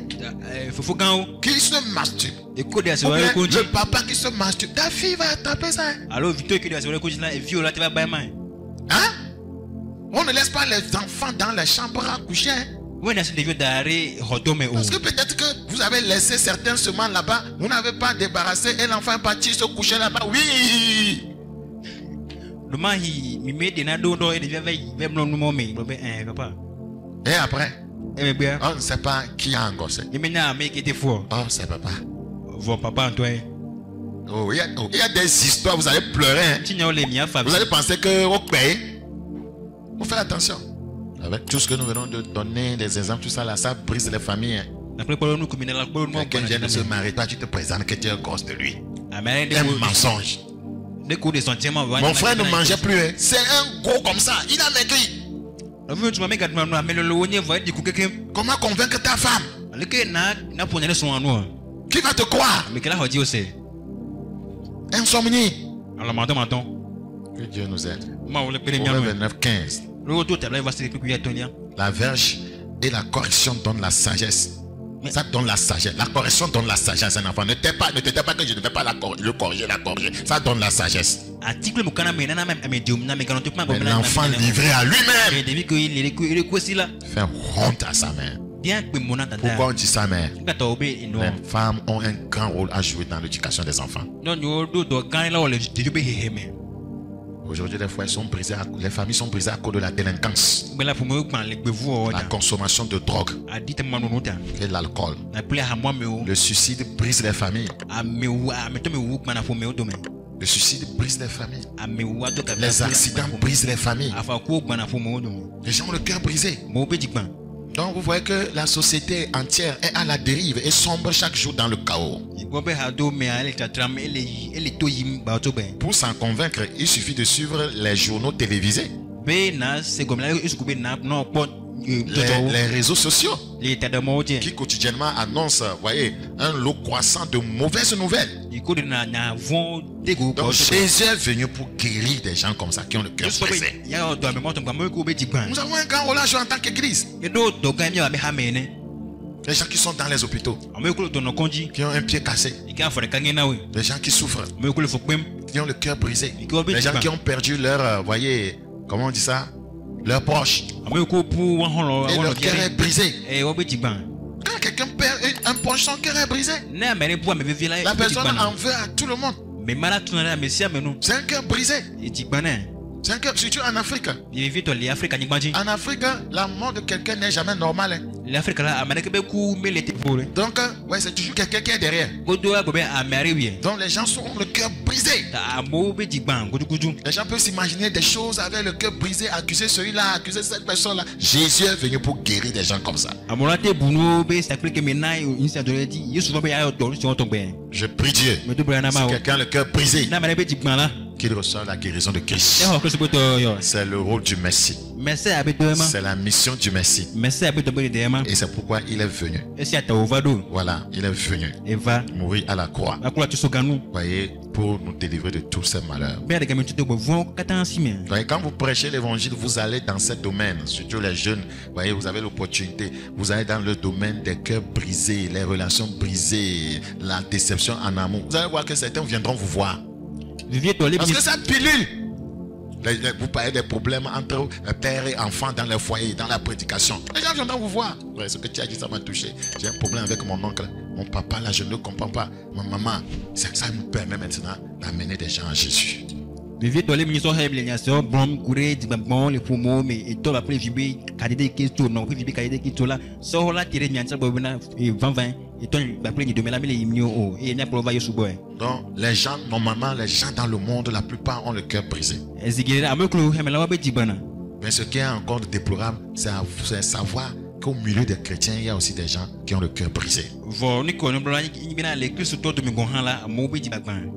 qui se masturbent, le papa qui se masturbe, ta fille va attraper ça. Hein? On ne laisse pas les enfants dans les chambres à coucher. Parce que peut-être que vous avez laissé certaines semaines là-bas, vous n'avez pas débarrassé et l'enfant est parti se coucher là-bas. Oui. Et après, on ne sait pas qui a engossé. Oh, c'est papa. Oh, il y a des histoires, vous allez pleurer. Hein. Vous allez penser que vous payez. Vous faites attention. Avec tout ce que nous venons de donner, les exemples, tout ça là, ça brise les familles. Hein. Quelqu'un vient de se marier, toi tu te présentes que tu es un gosse de lui. Un mensonge. Mon frère ne mangeait plus. Hein. C'est un gros comme ça. Il a maigri. Comment convaincre ta femme? Qui va te croire? Insomnie. Que Dieu nous aide. Proverbe 29, 15. La verge et la correction donnent la sagesse. Ça donne la sagesse. La correction donne la sagesse à un enfant. Ne te dis pas que je ne vais pas le corriger, la corriger. Ça donne la sagesse. Mais l'enfant livré à lui-même fait honte à sa mère. Pourquoi on dit ça, mère? Les femmes ont un grand rôle à jouer dans l'éducation des enfants. Aujourd'hui, les foyers sont brisés, les familles sont brisées à cause de la délinquance, la consommation de drogue et l'alcool. Le suicide brise les familles. Le suicide brise les familles. Les accidents brisent les familles. Les gens ont le cœur brisé. Donc vous voyez que la société entière est à la dérive et sombre chaque jour dans le chaos. Pour s'en convaincre, il suffit de suivre les journaux télévisés, les réseaux sociaux qui quotidiennement annoncent, voyez, un lot croissant de mauvaises nouvelles. Donc Jésus est venu pour guérir des gens comme ça qui ont le cœur brisé. Nous avons un grand rôle à jouer en tant qu'église. Les gens qui sont dans les hôpitaux, qui ont un pied cassé, les gens qui souffrent, qui ont le cœur brisé, les gens qui ont perdu leur, voyez, comment on dit ça, leurs proches, et leur cœur est brisé. Quand quelqu'un perd un proche, son cœur est brisé. La personne en veut à tout le monde. C'est un cœur brisé. C'est un cœur, surtout en Afrique. En Afrique, la mort de quelqu'un n'est jamais normale. Donc, ouais, c'est toujours quelqu'un qui est derrière. Donc, les gens ont le cœur brisé. Les gens peuvent s'imaginer des choses avec le cœur brisé, accuser celui-là, accuser cette personne-là. Jésus est venu pour guérir des gens comme ça. Je prie Dieu. Si quelqu'un a le cœur brisé, qu'il reçoive la guérison de Christ. C'est le rôle du Messie. C'est la mission du Messie. Et c'est pourquoi il est venu. Voilà, il est venu mourir à la croix. Voyez, pour nous délivrer de tous ces malheurs. Voyez, quand vous prêchez l'évangile, vous allez dans ce domaine, surtout les jeunes. Voyez, vous avez l'opportunité. Vous allez dans le domaine des cœurs brisés, les relations brisées, la déception en amour. Vous allez voir que certains viendront vous voir. Parce que ça pilule. Vous parlez des problèmes entre père et enfant dans le foyer, dans la prédication. Les gens viendront vous voir. Ouais, ce que tu as dit, ça m'a touché. J'ai un problème avec mon oncle. Mon papa, là, je ne comprends pas. Ma maman, ça nous permet maintenant d'amener des gens à Jésus. Donc, les gens, normalement, les gens dans le monde, la plupart ont le cœur brisé. Mais ce qui est encore déplorable, c'est savoir qu'au milieu des chrétiens, il y a aussi des gens qui ont le cœur brisé.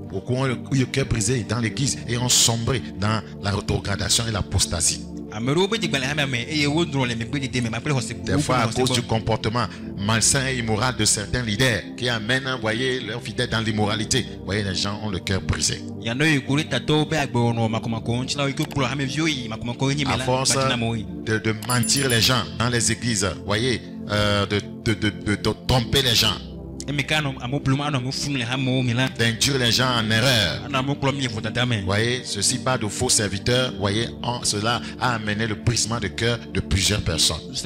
Beaucoup ont le cœur brisé dans l'église et ont sombré dans la rétrogradation et l'apostasie. Des fois, à cause du comportement malsain et immoral de certains leaders qui amènent, voyez, leurs fidèles dans l'immoralité. Voyez, les gens ont le cœur brisé. À force de mentir les gens dans les églises, voyez, de tromper les gens, d'induire les gens en erreur. Voyez, ceci bat de faux serviteurs. Voyez, cela a amené le brisement de cœur de plusieurs personnes. Les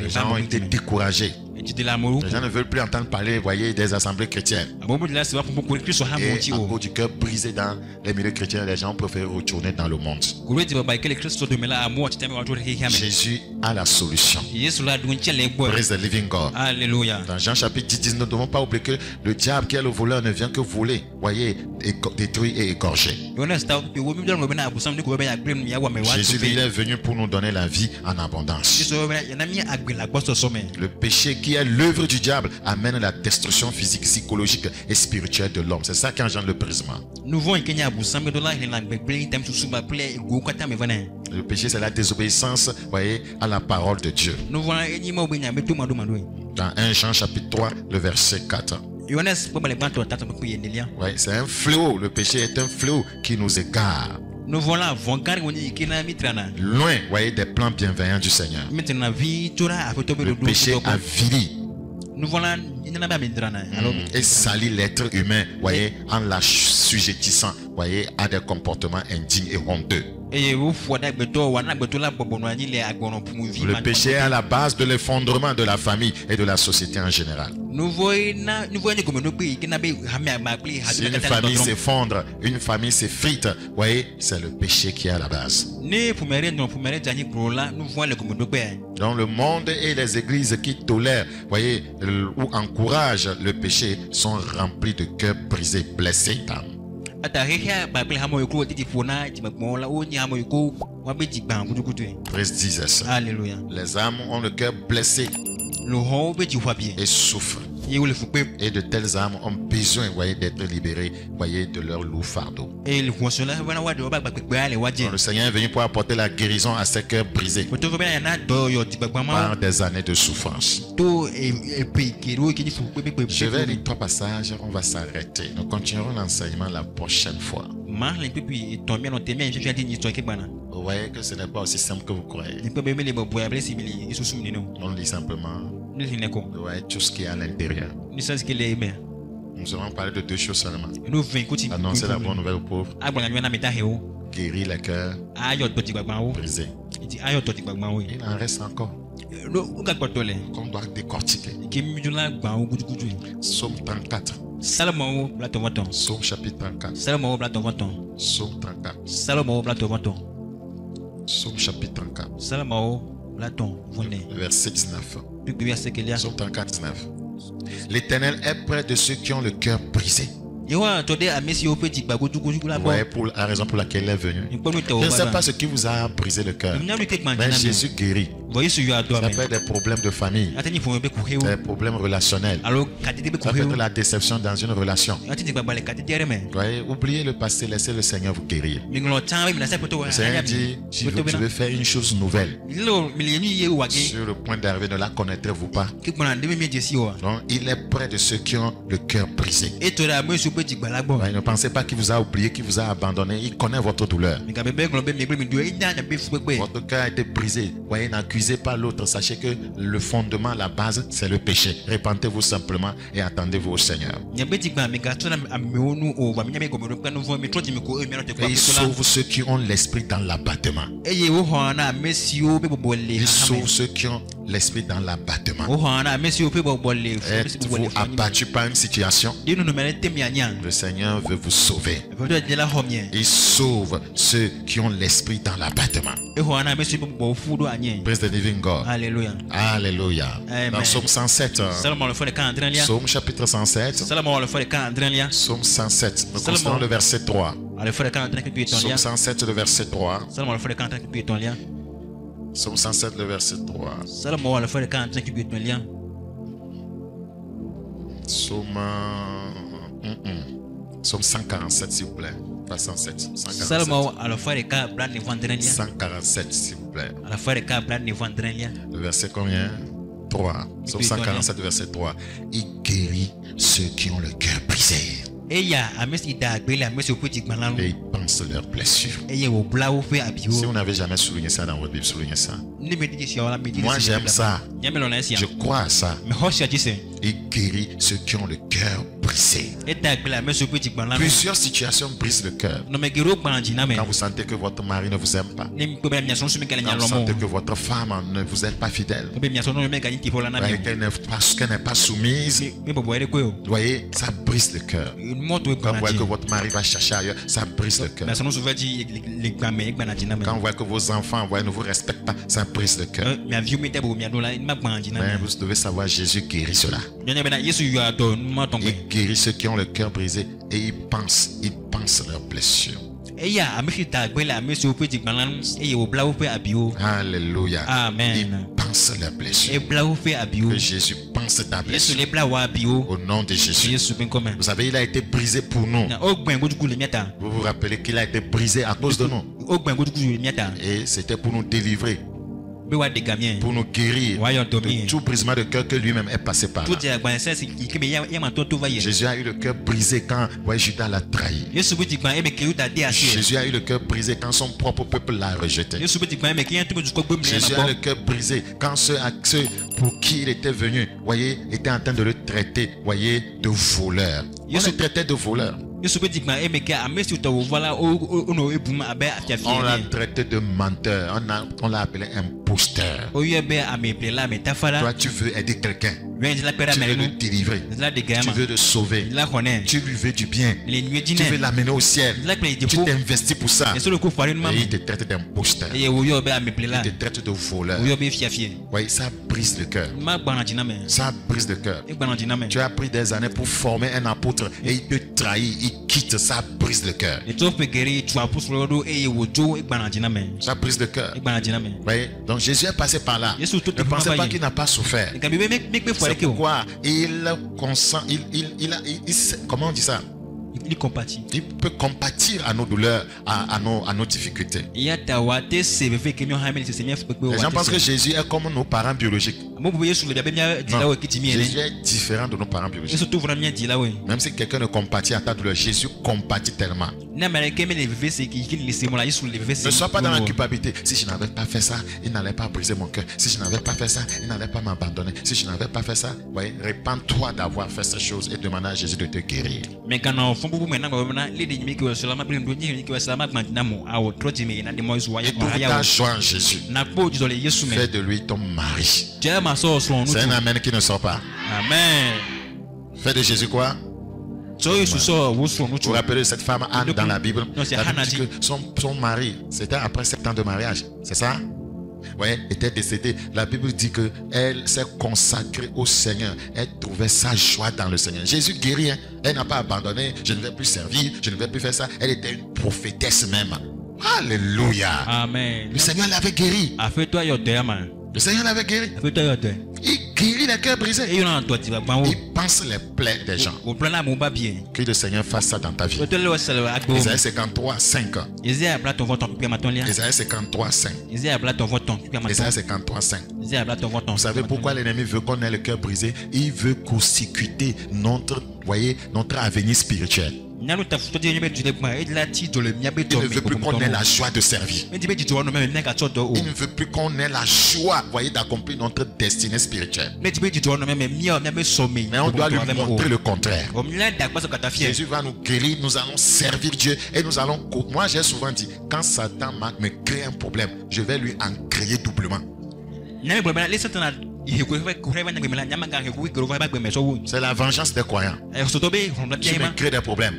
gens ont été découragés. Les gens ne veulent plus entendre parler, voyez, des assemblées chrétiennes. Et à cause du cœur brisé dans les milieux chrétiens, les gens préfèrent retourner dans le monde. Jésus a la solution. Praise the living God. Alléluia. Dans Jean chapitre 10, nous ne devons pas oublier que le diable qui est le voleur ne vient que voler, voyez, détruire et égorger. Jésus, il est venu pour nous donner la vie en abondance. Le péché qui est l'œuvre du diable amène la destruction physique, psychologique et spirituelle de l'homme. C'est ça qui engendre le brisement. Le péché, c'est la désobéissance, voyez, à la parole de Dieu. Dans 1 Jean chapitre 3, le verset 4. Ouais, c'est un fléau. Le péché est un fléau qui nous égare. Loin, voyez, des plans bienveillants du Seigneur. Le péché avili et salit l'être humain, voyez, en l'assujettissant, voyez, à des comportements indignes et honteux. Le péché est à la base de l'effondrement de la famille et de la société en général. Si une famille s'effondre, une famille s'effrite, voyez, c'est le péché qui est à la base. Dans le monde et les églises qui tolèrent, voyez, ou encouragent le péché sont remplis de cœurs brisés, blessés d'âme. Praise Jesus. Alléluia. Les âmes ont le cœur blessé et souffrent. Et de telles âmes ont besoin, voyez, d'être libérées, voyez, de leur lourd fardeau. Le Seigneur est venu pour apporter la guérison à ces cœurs brisés par des années de souffrance. Je vais lire 3 passages, on va s'arrêter. Nous continuerons l'enseignement la prochaine fois. Vous voyez que ce n'est pas aussi simple que vous croyez. On lit simplement, voyez, tout ce qui est à l'intérieur. Nous allons parler de 2 choses seulement. Annoncer la bonne nouvelle aux pauvres, guérir les cœurs brisés. Il en reste encore qu'on doit décortiquer. Psaume 34. Psaume chapitre 34. Psaume 34. Psaume chapitre 34. Verset 19. Psaume 34, 19. L'Éternel est près de ceux qui ont le cœur brisé. Vous voyez pour la raison pour laquelle il est venu. Je ne sais pas ce qui vous a brisé le cœur, mais Jésus guérit. Ça peut être des problèmes de famille, des problèmes relationnels, ça peut être la déception dans une relation. Vous voyez, oubliez le passé, laissez le Seigneur vous guérir. Le Seigneur dit, je vais faire une chose nouvelle. Sur le point d'arriver, ne la connaîtrez-vous pas? Donc il est près de ceux qui ont le cœur brisé. Ouais, ne pensez pas qu'il vous a oublié, qu'il vous a abandonné. Il connaît votre douleur. Votre cœur a été brisé. Voyez, n'accusez pas l'autre. Sachez que le fondement, la base, c'est le péché. Répentez-vous simplement et attendez-vous au Seigneur. Et il sauve ceux qui ont l'esprit dans l'abattement. Il sauve ceux qui ont l'esprit dans l'abattement. Êtes-vous abattu par une situation? Le Seigneur veut vous sauver. Il sauve ceux qui ont l'esprit dans l'abattement. Praise the living God. Alléluia. Alléluia. Dans Psaume 107. Psaume chapitre 107. Psaume 107. Nous constatons le verset 3. Psaume 107, le verset 3. Psaume 107, le verset 3. Psaume 147, s'il vous plaît. Pas 107. 147. Salmo à la fois les cas blancs ne vendront rien. 147, s'il vous plaît. À la fois les cas blancs ne vendront rien. Le verset combien? 3. Sur 147, verset 3. Il guérit ceux qui ont le cœur brisé. Et il y a un monsieur qui a appelé un monsieur petit malin. Et il pense leurs blessures. Et il y a au blau fait à bio. Si vous n'avez jamais souligné ça dans votre Bible, soulignez ça. Moi j'aime ça. Je crois à ça. Il guérit ceux qui ont le cœur brisé. Plusieurs situations brisent le cœur. Quand vous sentez que votre mari ne vous aime pas. Quand vous sentez que votre femme ne vous est pas fidèle. Qu'elle n'est pas soumise. Vous voyez, ça brise le cœur. Quand vous voyez que votre mari va chercher ailleurs, ça brise le cœur. Quand vous voyez que vos enfants ne vous respectent pas, ça brise le cœur. Mais vous devez savoir, Jésus guérit cela. Il guérit ceux qui ont le cœur brisé et il pense leurs blessures. Alléluia. Amen. Il pense leurs blessures. Que Jésus pense ta blessure. Au nom de Jésus. Vous savez, il a été brisé pour nous. Vous vous rappelez qu'il a été brisé à cause de nous. Et c'était pour nous délivrer. Pour nous guérir de tout brisement de cœur que lui-même est passé par là. Jésus a eu le cœur brisé quand Judas l'a trahi. Jésus a eu le cœur brisé quand son propre peuple l'a rejeté. Jésus a eu le cœur brisé quand ceux pour qui il était venu, étaient en train de le traiter, de voleur. On le traitait de voleur. On l'a traité de menteur. On l'a appelé imposteur. Toi, tu veux aider quelqu'un. Tu veux le délivrer. Tu veux le sauver. Tu lui veux du bien. Tu veux l'amener au ciel. Tu t'investis pour ça. Et il te traite d'imposteur. Il te traite de voleur. Oui, ça brise le cœur. Ça brise le cœur. Tu as pris des années pour former un apôtre et il te trahit. Il quitte, ça brise le cœur. Ça brise le cœur. Oui. Donc Jésus est passé par là. Ne pensez pas qu'il n'a pas souffert. C'est pourquoi il consent, comment on dit ça? Il compatit. Il peut compatir à nos douleurs, à nos difficultés. Les gens pensent que Jésus est comme nos parents biologiques. Non. Jésus est différent de nos parents biologiques. Même si quelqu'un ne compatit à ta douleur, Jésus compatit tellement. Ne sois pas dans la culpabilité. Si je n'avais pas fait ça, il n'allait pas briser mon cœur. Si je n'avais pas fait ça, il n'allait pas m'abandonner. Si je n'avais pas fait ça, répands-toi d'avoir fait ces choses et demande à Jésus de te guérir. Mais quand on fait et trouve ta joie en Jésus. Fais de lui ton mari. C'est un amen qui ne sort pas. Amen. Fais de Jésus quoi? Vous vous rappelez de cette femme Anne dans la Bible? La Bible dit que son mari, c'était après 7 ans de mariage. C'est ça? Oui, était décédée. La Bible dit qu'elle s'est consacrée au Seigneur. Elle trouvait sa joie dans le Seigneur. Jésus guérit. Elle n'a pas abandonné. Je ne vais plus servir. Je ne vais plus faire ça. Elle était une prophétesse même. Alléluia. Amen. Le Seigneur l'avait guéri. Le Seigneur l'avait guéri. Il guérit les cœurs brisés. Il pense les plaies des gens. Que le Seigneur fasse ça dans ta vie. Isaïe 53, 5. Isaïe 53, 5. Isaïe 53, 5. Vous savez pourquoi l'ennemi veut qu'on ait le cœur brisé? Il veut court-circuiter notre avenir spirituel. Il ne veut plus qu'on ait la joie de servir. Il ne veut plus qu'on ait la joie, d'accomplir notre destinée spirituelle. Mais on doit lui montrer le contraire. Jésus va nous guérir, nous allons servir Dieu et nous allons... Moi j'ai souvent dit, quand Satan me crée un problème, je vais lui en créer doublement. C'est la vengeance des croyants qui me crée des problèmes.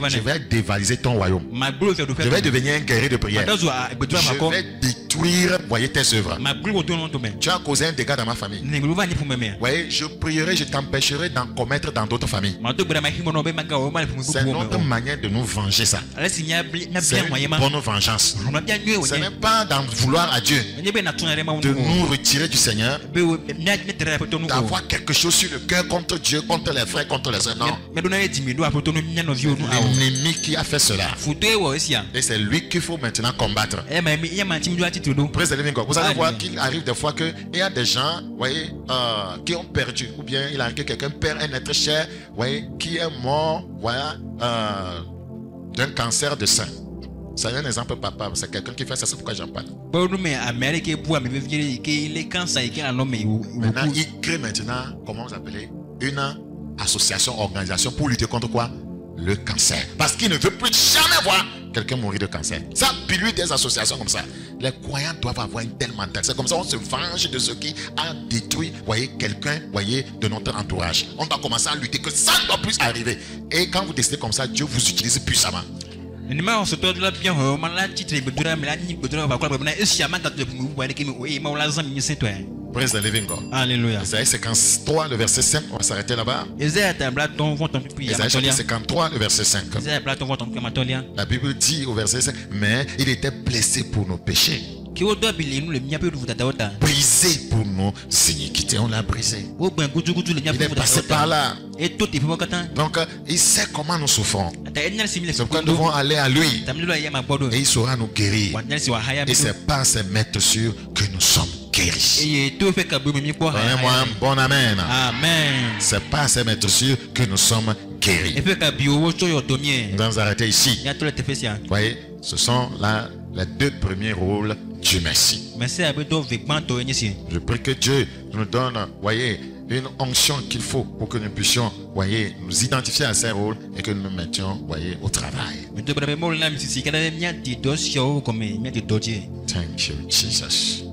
Je vais dévaliser ton royaume. Je vais devenir un guerrier de prière. Je vais détruire détruire, voyez, tes œuvres. Tu as causé un dégât dans ma famille. Voyez, je prierai, je t'empêcherai d'en commettre dans d'autres familles. C'est notre manière de nous venger ça. C'est une bonne vengeance. Ce n'est pas d'en vouloir à Dieu de nous retirer du Seigneur, d'avoir quelque chose sur le cœur contre Dieu, contre les frères, contre les sœurs. Non. L'ennemi qui a fait cela. Et c'est lui qu'il faut maintenant combattre. Vous allez voir qu'il arrive des fois qu'il y a des gens, voyez, qui ont perdu, ou bien il arrive que quelqu'un perd un être cher, voyez, qui est mort, voilà, d'un cancer de sein. C'est un exemple, papa. C'est quelqu'un qui fait ça, c'est pourquoi j'en parle. Maintenant, il crée maintenant, comment vous appelez, une association, organisation pour lutter contre quoi? Le cancer. Parce qu'il ne veut plus jamais voir quelqu'un mourir de cancer. Ça, puis lui, des associations comme ça. Les croyants doivent avoir une telle mentalité. C'est comme ça on se venge de ce qui a détruit, voyez, quelqu'un, voyez, de notre entourage. On doit commencer à lutter que ça ne doit plus arriver. Et quand vous décidez comme ça, Dieu vous utilise puissamment. Praise the living God. Alléluia. Isaïe 53, le verset 5, on va s'arrêter là-bas. Isaïe 53, le verset 5. La Bible dit au verset 5, mais il était blessé pour nos péchés, brisé pour nos iniquités. On l'a brisé. Il est passé par là. Donc il sait comment nous souffrons. C'est pourquoi nous devons aller à lui. Et il saura nous guérir. Et c'est par ses meurtrissures que nous sommes guéris. Donnez-moi un bon amen. Amen. C'est par ses meurtrissures que nous sommes guéris. Nous allons arrêter ici. Vous voyez, ce sont là les deux premiers rôles du Messie. Je prie que Dieu nous donne, voyez, une onction qu'il faut pour que nous puissions, voyez, nous identifier à ces rôles et que nous nous mettions, voyez, au travail. Thank you, Jesus.